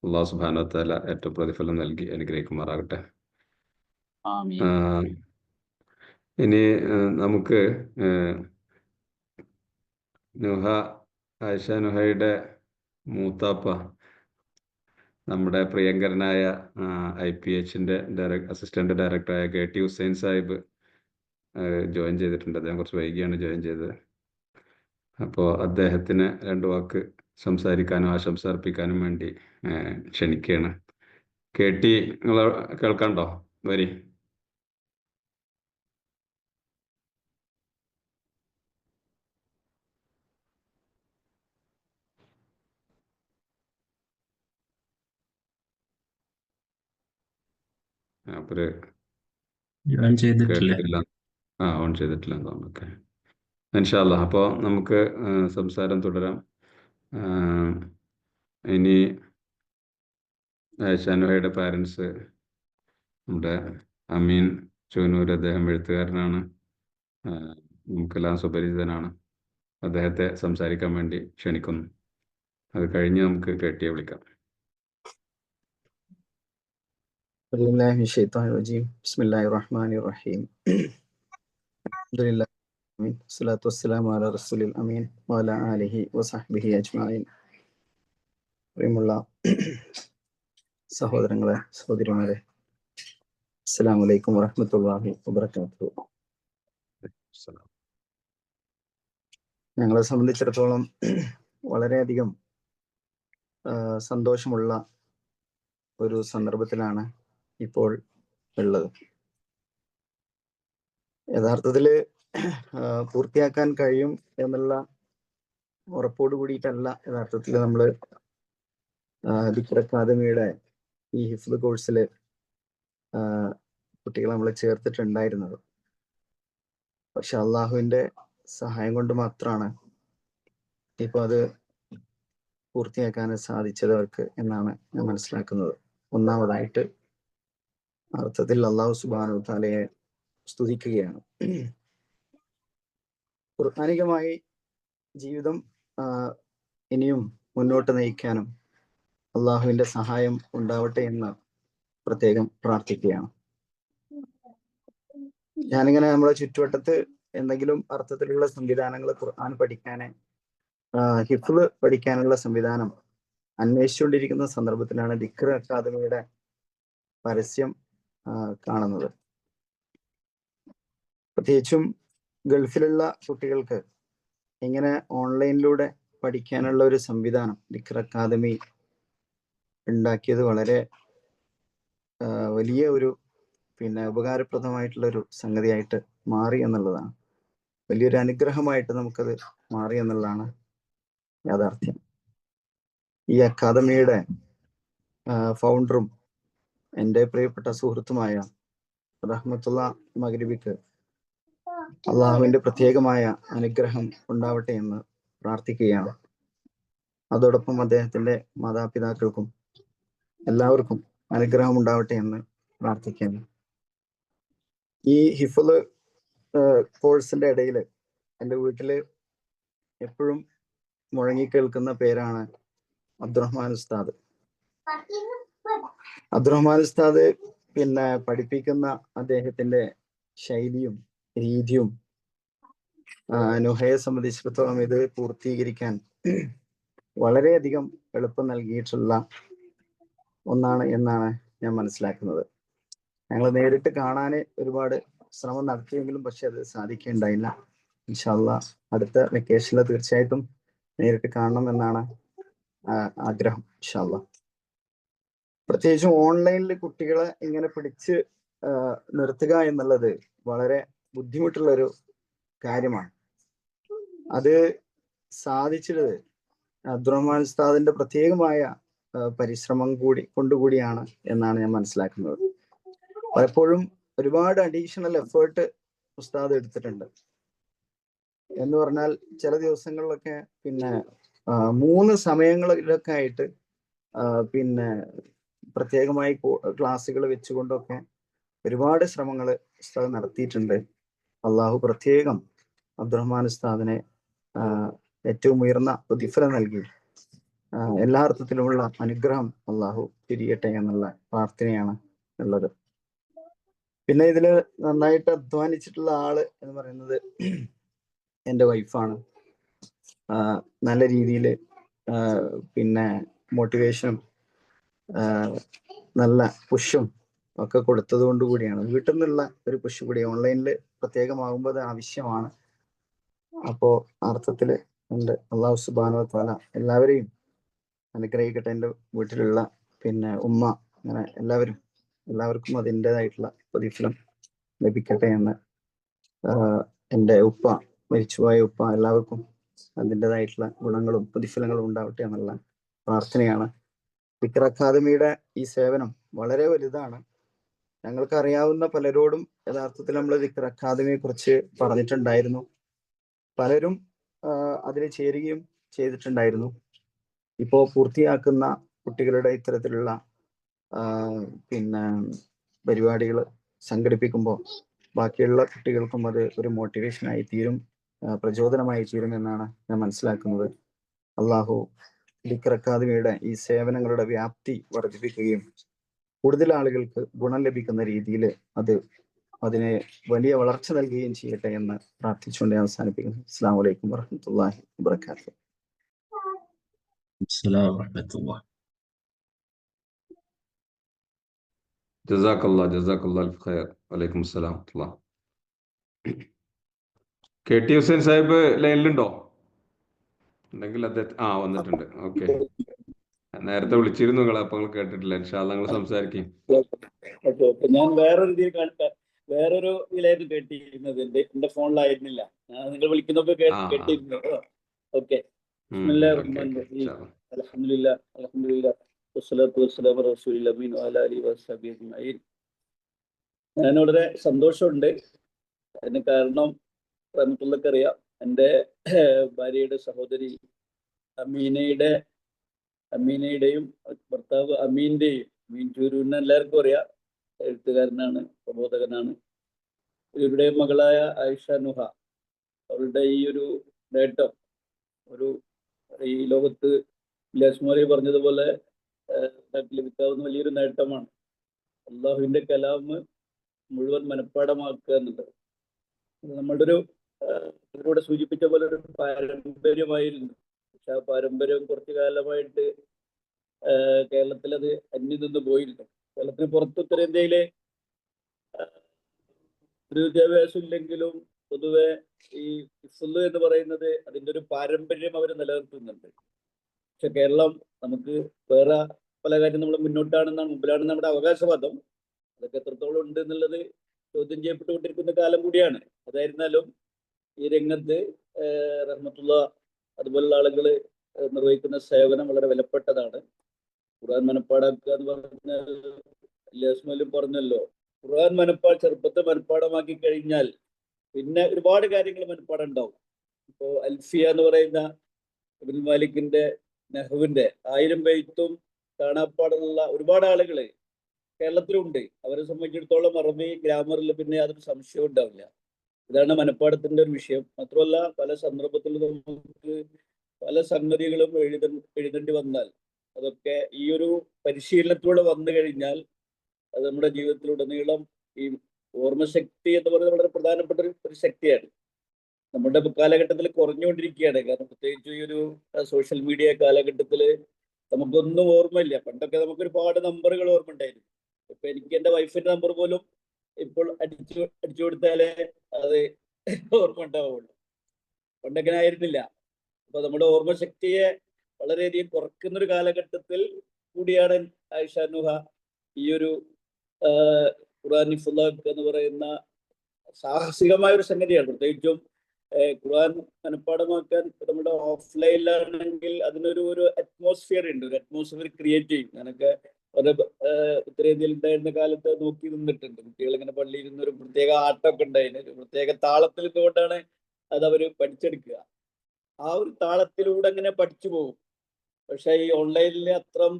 അല്ലാഹു സുബ്ഹാനഹു വ തആല ഏറ്റവും പ്രതിഫലം നൽകി അനുഗ്രഹിക്കുമാറാകട്ടെ. ഇനി നമുക്ക് ആയിഷ നുഹയുടെ മൂത്താപ്പ, നമ്മുടെ പ്രിയങ്കരനായ IPHന്റെ അസിസ്റ്റന്റ് ഡയറക്ടറായ KT ഹുസൈൻ സാഹിബ് ജോയിൻ ചെയ്തിട്ടുണ്ട്. അദ്ദേഹം കുറച്ച് വൈകിയാണ് ജോയിൻ ചെയ്തത്. അപ്പോൾ അദ്ദേഹത്തിന് 2 വാക്ക് സംസാരിക്കാനും ആശംസ അർപ്പിക്കാനും വേണ്ടി ക്ഷണിക്കുകയാണ്. KT നിങ്ങൾ കേൾക്കണ്ടോ? വരി. അവര് ജോയിൻ ചെയ്തിട്ടില്ലേ? കേട്ടില്ല. ഓൺ ചെയ്തിട്ടില്ല തോന്നുന്നു. ഓക്കെ, ഇൻഷാ അല്ലാഹ്. അപ്പോൾ നമുക്ക് സംസാരം തുടരാം. ഇനി ഷാനുഹയുടെ പാരൻസ് നമ്മുടെ അമീൻ ചൂനൂർ, അദ്ദേഹം എഴുത്തുകാരനാണ്, നമുക്കെല്ലാം സുപരിചിതനാണ്. അദ്ദേഹത്തെ സംസാരിക്കാൻ വേണ്ടി ക്ഷണിക്കുന്നു. അത് കഴിഞ്ഞ് നമുക്ക് KT വിളിക്കാം. ബിസ്മില്ലാഹിർറഹ്മാനിർറഹീം. അൽഹംദുലില്ലാഹി വസ്സലാത്തു വസ്സലാമു അലാ റസൂലിൽ അമീൻ വഅലാ ആലിഹി വസഹ്ബിഹി അജ്മഈൻ. പ്രിയമുള്ള സഹോദരങ്ങളെ, സഹോദരിമാരെ, അസ്സലാമു അലൈക്കും വറഹ്മത്തുള്ളാഹി വബറകാതുഹു. ഞങ്ങളെ സംബന്ധിച്ചിടത്തോളം വളരെയധികം സന്തോഷമുള്ള ഒരു സന്ദർഭത്തിലാണ് ഇപ്പോൾ ഉള്ളത്. യഥാർത്ഥത്തിൽ പൂർത്തിയാക്കാൻ കഴിയും എന്നുള്ള ഉറപ്പോട് കൂടിയിട്ടല്ല യഥാർത്ഥത്തിൽ നമ്മൾ ദിക്ർ അക്കാദമിയുടെ ഈ ഹിഫ്ദ് കോഴ്സിൽ കുട്ടികളെ നമ്മൾ ചേർത്തിട്ടുണ്ടായിരുന്നത്. പക്ഷെ അള്ളാഹുവിൻ്റെ സഹായം കൊണ്ട് മാത്രമാണ് ഇപ്പോൾ അത് പൂർത്തിയാക്കാൻ സാധിച്ചത് അവർക്ക് എന്നാണ് ഞാൻ മനസ്സിലാക്കുന്നത്. ഒന്നാമതായിട്ട് അർത്ഥത്തിൽ അള്ളാഹു സുബ്ഹാനഹു വ തആലയെ സ്തുതിക്കുകയാണ്. ഖുർആനികമായി ജീവിതം ഇനിയും മുന്നോട്ട് നയിക്കാനും അള്ളാഹുവിൻ്റെ സഹായം ഉണ്ടാവട്ടെ എന്ന് പ്രത്യേകം പ്രാർത്ഥിക്കുകയാണ്. ഞാനിങ്ങനെ നമ്മുടെ ചുറ്റുവട്ടത്ത് എന്തെങ്കിലും അർത്ഥത്തിലുള്ള സംവിധാനങ്ങൾ ഖുർആൻ പഠിക്കാൻ, ഹിഫ്ള് പഠിക്കാനുള്ള സംവിധാനം അന്വേഷിച്ചുകൊണ്ടിരിക്കുന്ന സന്ദർഭത്തിലാണ് ദിക്ർ അക്കാദമിയുടെ പരസ്യം കാണുന്നത്. പ്രത്യേകിച്ചും ഗൾഫിലുള്ള കുട്ടികൾക്ക് ഇങ്ങനെ ഓൺലൈനിലൂടെ പഠിക്കാനുള്ള ഒരു സംവിധാനം ദിക്ർ അക്കാദമി ഉണ്ടാക്കിയത് വളരെ വലിയ ഒരു ഉപകാരപ്രദമായിട്ടുള്ളൊരു സംഗതിയായിട്ട് മാറി എന്നുള്ളതാണ്. വലിയൊരു അനുഗ്രഹമായിട്ട് നമുക്കത് മാറി എന്നുള്ളതാണ് യാഥാർത്ഥ്യം. ഈ അക്കാദമിയുടെ ഫൗണ്ടറും എൻ്റെ പ്രിയപ്പെട്ട സുഹൃത്തുമായ റഹ്മത്തുള്ള മഗ്രിബിക്ക് അള്ളാഹുവിൻ്റെ പ്രത്യേകമായ അനുഗ്രഹം ഉണ്ടാവട്ടെ എന്ന് പ്രാർത്ഥിക്കുകയാണ്. അതോടൊപ്പം അദ്ദേഹത്തിൻ്റെ മാതാപിതാക്കൾക്കും എല്ലാവർക്കും അനുഗ്രഹം ഉണ്ടാവട്ടെ എന്ന് പ്രാർത്ഥിക്കുകയാണ്. ഈ ഹിഫ്ള് കോഴ്സിൻ്റെ ഇടയിൽ എൻ്റെ വീട്ടിൽ എപ്പോഴും മുഴങ്ങിക്കേൾക്കുന്ന പേരാണ് അബ്ദുറഹ്മാൻ ഉസ്താദ്. അബ്ദുറഹ്മാൻ ഉസ്താദ് പഠിപ്പിക്കുന്ന അദ്ദേഹത്തിൻ്റെ ശൈലിയും രീതിയും നുഹയെ സംബന്ധിച്ചിടത്തോളം ഇത് പൂർത്തീകരിക്കാൻ വളരെയധികം എളുപ്പം നൽകിയിട്ടുള്ള ഒന്നാണ് എന്നാണ് ഞാൻ മനസ്സിലാക്കുന്നത്. ഞങ്ങൾ നേരിട്ട് കാണാൻ ഒരുപാട് ശ്രമം നടത്തിയെങ്കിലും പക്ഷെ അത് സാധിക്കുകയുണ്ടായില്ല. ഇൻഷാ അല്ലാഹ് അടുത്ത വെക്കേഷനിൽ തീർച്ചയായിട്ടും നേരിട്ട് കാണണം എന്നാണ് ആഗ്രഹം. ഇൻഷാ അല്ലാഹ്. പ്രത്യേകിച്ചും ഓൺലൈനിൽ കുട്ടികളെ ഇങ്ങനെ പിടിച്ച് നിർത്തുക എന്നുള്ളത് വളരെ ബുദ്ധിമുട്ടുള്ളൊരു കാര്യമാണ്. അത് സാധിച്ചത് അബ്ദുറഹ്മാൻ ഉസ്താദിന്റെ പ്രത്യേകമായ പരിശ്രമം കൊണ്ടുകൂടിയാണ് എന്നാണ് ഞാൻ മനസ്സിലാക്കുന്നത്. പലപ്പോഴും ഒരുപാട് അഡീഷണൽ എഫേർട്ട് ഉസ്താദ് എടുത്തിട്ടുണ്ട്. എന്ന് പറഞ്ഞാൽ ചില ദിവസങ്ങളിലൊക്കെ 3 സമയങ്ങളിലൊക്കെ ആയിട്ട് പ്രത്യേകമായി ക്ലാസ്സുകൾ വെച്ചുകൊണ്ടൊക്കെ ഒരുപാട് ശ്രമങ്ങൾ ഉസ്താദ് നടത്തിയിട്ടുണ്ട്. അള്ളാഹു പ്രത്യേകം അബ്ദുറഹ്മാൻ ഉസ്താദിനെ ഏറ്റവും ഉയർന്ന പ്രതിഫലം നൽകി എല്ലാ അർത്ഥത്തിലുമുള്ള അനുഗ്രഹം അള്ളാഹു തിരിയട്ടെ എന്നുള്ള പ്രാർത്ഥനയാണ് ഉള്ളത്. പിന്നെ ഇതിൽ നന്നായിട്ട് അധ്വാനിച്ചിട്ടുള്ള ആള് എന്ന് പറയുന്നത് എൻ്റെ വൈഫാണ്. നല്ല രീതിയിൽ മോട്ടിവേഷനും നല്ല പുഷും ഒക്കെ കൊടുത്തത് കൊണ്ട് കൂടിയാണ്. വീട്ടിൽ നിന്നുള്ള ഒരു പുഷ് കൂടി ഓൺലൈനിൽ പ്രത്യേകമാകുമ്പോൾ അത് ആവശ്യമാണ്. അപ്പോൾ അർത്ഥത്തിൽ ഉണ്ട്. അള്ളാഹു സുബ്ഹാനഹു വ തആല എല്ലാവരെയും അനുഗ്രഹിക്കട്ടെ. എൻ്റെ വീട്ടിലുള്ള ഉമ്മ, അങ്ങനെ എല്ലാവർക്കും അതിൻ്റെതായിട്ടുള്ള പ്രതിഫലം ലഭിക്കട്ടെ എന്ന് എൻ്റെ ഉപ്പ, മരിച്ചുപോയ ഉപ്പ, എല്ലാവർക്കും അതിൻ്റെതായിട്ടുള്ള ഗുണങ്ങളും പ്രതിഫലങ്ങളും ഉണ്ടാവട്ടെ എന്നുള്ള പ്രാർത്ഥനയാണ്. ദിക്ർ അക്കാദമിയുടെ ഈ സേവനം വളരെ വലുതാണ്. ഞങ്ങൾക്ക് അറിയാവുന്ന പലരോടും യഥാർത്ഥത്തിൽ നമ്മൾ ദിക്ർ അക്കാദമിയെ കുറിച്ച് പറഞ്ഞിട്ടുണ്ടായിരുന്നു. പലരും അതിൽ ചേരുകയും ചെയ്തിട്ടുണ്ടായിരുന്നു. ഇപ്പോൾ പൂർത്തിയാക്കുന്ന കുട്ടികളുടെ ഇത്തരത്തിലുള്ള പരിപാടികൾ സംഘടിപ്പിക്കുമ്പോൾ ബാക്കിയുള്ള കുട്ടികൾക്കും അത് ഒരു മോട്ടിവേഷനായി തീരും, പ്രചോദനമായി തീരും എന്നാണ് ഞാൻ മനസ്സിലാക്കുന്നത്. അള്ളാഹു ദിക്ർ അക്കാദമിയുടെ ഈ സേവനങ്ങളുടെ വ്യാപ്തി വർദ്ധിപ്പിക്കുകയും കൂടുതൽ ആളുകൾക്ക് ഗുണം ലഭിക്കുന്ന രീതിയിൽ അതിനെ വലിയ വളർച്ച നൽകുകയും ചെയ്യട്ടെ എന്ന് പ്രാർത്ഥിച്ചുകൊണ്ട് അവസാനിപ്പിക്കുന്നു. അസ്സലാമു അലൈക്കും വറഹ്മത്തുള്ളാഹി വബറകാതുഹു. السلام ورحمة الله. ജസാക്കല്ലാ അൽഫ് ഖൈർ. വലൈക്കും അസ്സലാം വറഹ്മത്തുള്ളാഹി. KT ഹുസൈൻ സാഹിബ് ലൈനിലുണ്ടോ? ഉണ്ടെങ്കിൽ അദ്ദേഹം വന്നിട്ടുണ്ട്. ഓക്കെ, നേരത്തെ വിളിച്ചിരുന്നു നിങ്ങളെ, അപ്പൊ നിങ്ങൾ കേട്ടിട്ടില്ല. ഇൻഷാ അല്ലാഹ് നിങ്ങൾ സംസാരിക്കും. ഞാൻ വേറൊരു ഇതിലായിരുന്നു കേട്ടിരുന്നത്, എന്റെ ഫോണിലായിരുന്നില്ല. നിങ്ങൾ വിളിക്കുന്നപ്പോ കേട്ടിരുന്നു. ഓക്കെ. ഞാൻ വളരെ സന്തോഷമുണ്ട്. അതിന് കാരണം റഹ്മത്തുള്ളാഹിക്കറിയാം, എൻ്റെ ഭാര്യയുടെ സഹോദരി അമീനയുടെയും ഭർത്താവ് അമീൻ ചൂരൂരിനെ എല്ലാവർക്കും അറിയാം. എഴുത്തുകാരനാണ്, പ്രബോധകനാണ്. ഇവരുടെ മകളായ ആയിഷ നുഹ, അവരുടെ ഈ ഒരു നേട്ടം ഈ ലോകത്ത് ഇല്ലാസ്മോലി പറഞ്ഞതുപോലെ ലഭിക്കാവുന്ന വലിയൊരു നേട്ടമാണ്. അള്ളാഹുവിൻ്റെ കലാമ് മുഴുവൻ മനഃപ്പാടമാക്കുക എന്നുള്ളത് നമ്മളുടെ ഇതിലൂടെ സൂചിപ്പിച്ച പോലെ ഒരു പാരമ്പര്യമായിരുന്നു. പക്ഷെ ആ പാരമ്പര്യം കുറച്ചു കാലമായിട്ട് കേരളത്തിൽ അത് അന്യം നിന്ന് പോയിരുന്നു. കേരളത്തിന് പുറത്ത് ഉത്തരേന്ത്യയിലെ ഒരു വിദ്യാഭ്യാസം ഇല്ലെങ്കിലും പൊതുവെ ഈ ഹിഫ്ള് എന്ന് പറയുന്നത് അതിൻ്റെ ഒരു പാരമ്പര്യം അവർ നിലനിർത്തുന്നുണ്ട്. പക്ഷെ കേരളം നമുക്ക് വേറെ പല കാര്യം നമ്മൾ മുമ്പിലാണെന്ന് നമ്മുടെ അവകാശവാദം. അതൊക്കെ എത്രത്തോളം ഉണ്ട് എന്നുള്ളത് ചോദ്യം ചെയ്യപ്പെട്ടുകൊണ്ടിരിക്കുന്ന കാലം കൂടിയാണ്. അതായിരുന്നാലും ഈ രംഗത്ത് റഹ്മത്തുള്ള അതുപോലുള്ള ആളുകൾ നിർവഹിക്കുന്ന സേവനം വളരെ വിലപ്പെട്ടതാണ്. ഖുർആൻ മനഃപ്പാടാക്കുക എന്ന് പറഞ്ഞാൽ ഇല്യാസ്മലും പറഞ്ഞല്ലോ, ഖുർആൻ ചെറുപ്പത്തെ മനഃപ്പാടമാക്കി കഴിഞ്ഞാൽ പിന്നെ ഒരുപാട് കാര്യങ്ങൾ മനഃപ്പാടം ഉണ്ടാവും. ഇപ്പോൾ അൽഫിയ എന്ന് പറയുന്ന ഇബ്നുൽ മാലിക്കിന്റെ നഹ്വിന്റെ 1000 ബൈത്തും കാണാപ്പാടുള്ള ഒരുപാട് ആളുകൾ കേരളത്തിലുണ്ട്. അവരെ സംബന്ധിച്ചിടത്തോളം അറബി ഗ്രാമറിൽ പിന്നെ യാതൊരു സംശയവും ഉണ്ടാവില്ല. ഇതാണ് മനഃപ്പാടത്തിന്റെ ഒരു വിഷയം. മാത്രമല്ല പല സന്ദർഭത്തിലും നമുക്ക് പല സംഗതികളും എഴുതേണ്ടി വന്നാൽ അതൊക്കെ ഈ ഒരു പരിശീലനത്തിലൂടെ വന്നു കഴിഞ്ഞാൽ അത് നമ്മുടെ ജീവിതത്തിലുടനീളം ഈ ഓർമ്മശക്തി എന്ന് പറയുന്നത് വളരെ പ്രധാനപ്പെട്ട ഒരു ശക്തിയാണ്. നമ്മുടെ കാലഘട്ടത്തിൽ കുറഞ്ഞുകൊണ്ടിരിക്കുകയാണ്. കാരണം പ്രത്യേകിച്ച് ഈ ഒരു സോഷ്യൽ മീഡിയ കാലഘട്ടത്തിൽ നമുക്കൊന്നും ഓർമ്മയില്ല. പണ്ടൊക്കെ നമുക്ക് ഒരുപാട് നമ്പറുകൾ ഓർമ്മ ഉണ്ടായിരുന്നു. ഇപ്പൊ എനിക്ക് എൻ്റെ വൈഫിന്റെ നമ്പർ പോലും ഇപ്പോൾ അടിച്ചു കൊടുത്താലേ അത് ഓർമ്മ ഉണ്ടാവുള്ളൂ. പണ്ടങ്ങനെ ആയിരുന്നില്ല. അപ്പൊ നമ്മുടെ ഓർമ്മശക്തിയെ വളരെയധികം കുറയ്ക്കുന്ന ഒരു കാലഘട്ടത്തിൽ കൂടിയാണ് ആയിഷ നുഹ ഈ ഒരു ഖുർആൻ ഹിഫ്ള് എന്ന് പറയുന്ന സാഹസികമായ ഒരു സംഗതിയാണ്. പ്രത്യേകിച്ചും ഖുർആൻ മനഃപ്പാടമാക്കാൻ നമ്മുടെ ഓഫ്ലൈനിലാണെങ്കിൽ അതിനൊരു അറ്റ്മോസ്ഫിയർ ഉണ്ട്, ഒരു അറ്റ്മോസ്ഫിയർ ക്രിയേറ്റ് ചെയ്യും. ഞാനൊക്കെ ഉത്തരേന്ത്യയിൽ ഉണ്ടായിരുന്ന കാലത്ത് നോക്കി നിന്നിട്ടുണ്ട്. കുട്ടികൾ ഇങ്ങനെ പള്ളിയിൽ നിന്ന് ഒരു പ്രത്യേക ആട്ടമൊക്കെ ഉണ്ടായിരുന്നു, ഒരു പ്രത്യേക താളത്തിൽ നിന്നുകൊണ്ടാണ് അത് അവർ പഠിച്ചെടുക്കുക. ആ ഒരു താളത്തിലൂടെ അങ്ങനെ പഠിച്ചു പോകും. പക്ഷെ ഈ ഓൺലൈനിൽ അത്രം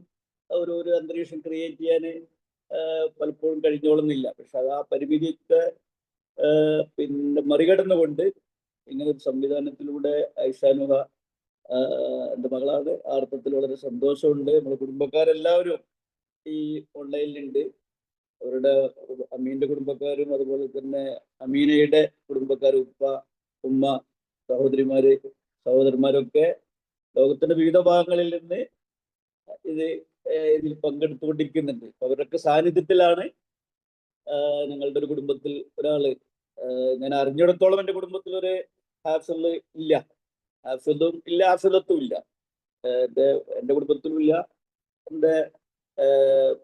ഒരു അന്തരീക്ഷം ക്രിയേറ്റ് ചെയ്യാൻ പലപ്പോഴും കഴിഞ്ഞോളുന്നില്ല. പക്ഷെ അത് ആ പരിമിതിയൊക്കെ മറികടന്നുകൊണ്ട് ഇങ്ങനെ ഒരു സംവിധാനത്തിലൂടെ ആയിഷ നുഹ എൻ്റെ മകളാണ്. ആ അർത്ഥത്തിൽ വളരെ സന്തോഷമുണ്ട്. നമ്മുടെ കുടുംബക്കാരെല്ലാവരും ഈ ഓൺലൈനിലുണ്ട്. അവരുടെ അമീൻ്റെ കുടുംബക്കാരും അതുപോലെ തന്നെ അമീനയുടെ കുടുംബക്കാരും, ഉപ്പ, ഉമ്മ, സഹോദരന്മാരൊക്കെ ലോകത്തിന്റെ വിവിധ ഭാഗങ്ങളിൽ നിന്ന് ഇതിൽ പങ്കെടുത്തുകൊണ്ടിരിക്കുന്നുണ്ട്. അവരൊക്കെ സാന്നിധ്യത്തിലാണ് ഞങ്ങളുടെ ഒരു കുടുംബത്തിൽ ഒരാള്, ഞാൻ അറിഞ്ഞിടത്തോളം എൻ്റെ കുടുംബത്തിൽ ഒരു ഹാഫിള് ഇല്ല. ഹാഫിദും ഇല്ല, ഹാഫിദത്തും ഇല്ല. എൻ്റെ കുടുംബത്തിലും ഇല്ല, എൻ്റെ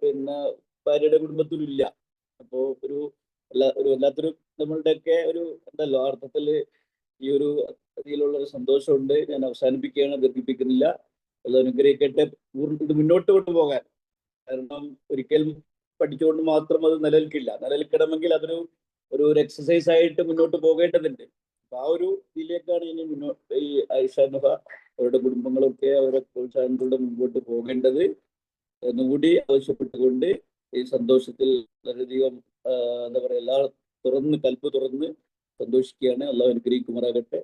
പിന്നെ ഭാര്യയുടെ കുടുംബത്തിലും ഇല്ല. അപ്പോൾ ഒരു വല്ലാത്തൊരു നമ്മളുടെയൊക്കെ ഒരു എന്തല്ലോ അർത്ഥത്തിൽ ഈ ഒരു രീതിയിലുള്ള ഒരു സന്തോഷമുണ്ട്. ഞാൻ അവസാനിപ്പിക്കുകയാണ്, ദീർഘിപ്പിക്കുന്നില്ല. അത് അനുഗ്രഹിക്കട്ടെ ഇത് മുന്നോട്ട് കൊണ്ടുപോകാൻ. കാരണം ഒരിക്കലും പഠിച്ചുകൊണ്ട് മാത്രം അത് നിലനിൽക്കണമെങ്കിൽ അതൊരു ഒരു എക്സസൈസ് ആയിട്ട് മുന്നോട്ട് പോകേണ്ടതുണ്ട്. അപ്പൊ ആ ഒരു ഇതിലേക്കാണ് ഇനി ഈ ആയിഷ നഹ അവരുടെ കുടുംബങ്ങളൊക്കെ അവരെ പ്രോത്സാഹനത്തിലൂടെ മുമ്പോട്ട് പോകേണ്ടത് എന്നുകൂടി ആവശ്യപ്പെട്ടുകൊണ്ട് ഈ സന്തോഷത്തിൽ വളരെയധികം എന്താ പറയുക എല്ലാ കൽപ്പ് തുറന്ന് സന്തോഷിക്കുകയാണ്. അള്ളാഹു അനുഗ്രഹിക്കുമാറാകട്ടെ.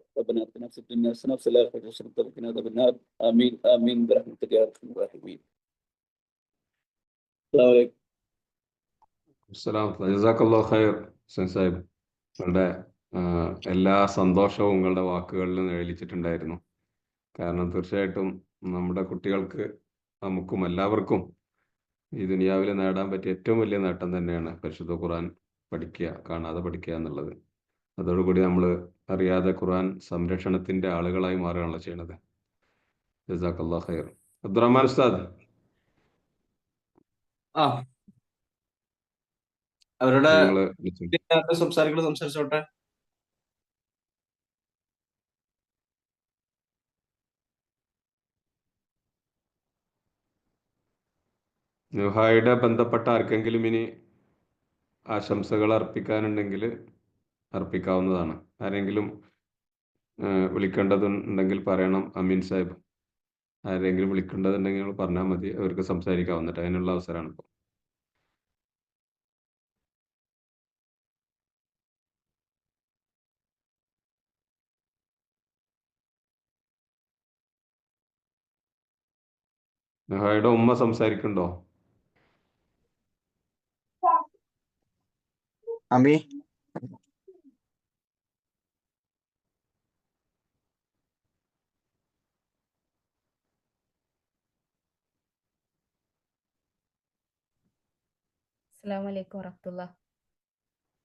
ആമീൻ ആമീൻ ബിറഹ്മതിക യാ അർഹമർ റഹീമീൻ. ജസാക്കല്ലാഹു ഖൈർ ഹുസൈൻ സാഹിബ്. നിങ്ങളുടെ എല്ലാ സന്തോഷവും നിങ്ങളുടെ വാക്കുകളിൽ നിഴലിച്ചിട്ടുണ്ടായിരുന്നു. കാരണം തീർച്ചയായിട്ടും നമ്മുടെ കുട്ടികൾക്ക്, നമുക്കും എല്ലാവർക്കും ഈ ദുനിയാവിൽ നേടാൻ പറ്റിയ ഏറ്റവും വലിയ നേട്ടം തന്നെയാണ് പരിശുദ്ധ ഖുർആൻ പഠിക്കുക, കാണാതെ പഠിക്കുക എന്നുള്ളത്. അതോടുകൂടി നമ്മൾ അറിയാതെ ഖുർആൻ സംരക്ഷണത്തിന്റെ ആളുകളായി മാറുകയാണല്ലോ ചെയ്യണത്. ജസാക്കല്ലാഹു ഖൈർ. അബ്ദുറഹ്മാൻ ഉസ്താദ്, അവരുടെ നിങ്ങൾ സംസാരിച്ചോട്ടെ. നുഹായുടെ ബന്ധപ്പെട്ട ആർക്കെങ്കിലും ഇനി ആശംസകൾ അർപ്പിക്കാനുണ്ടെങ്കിൽ അർപ്പിക്കാവുന്നതാണ്. ആരെങ്കിലും വിളിക്കേണ്ടതുണ്ടെങ്കിൽ പറയണം. അമീൻ സാഹിബ്, ആരെങ്കിലും വിളിക്കേണ്ടതുണ്ടെങ്കിൽ പറഞ്ഞാൽ മതി, അവർക്ക് സംസാരിക്കാവുന്നിട്ട് അതിനുള്ള അവസരമാണ് ഇപ്പോൾ. നുഹായുടെ ഉമ്മ സംസാരിക്കണ്ടോ? അമി അസ്സലാമു അലൈക്കും വറഹ്മത്തുള്ളാഹി.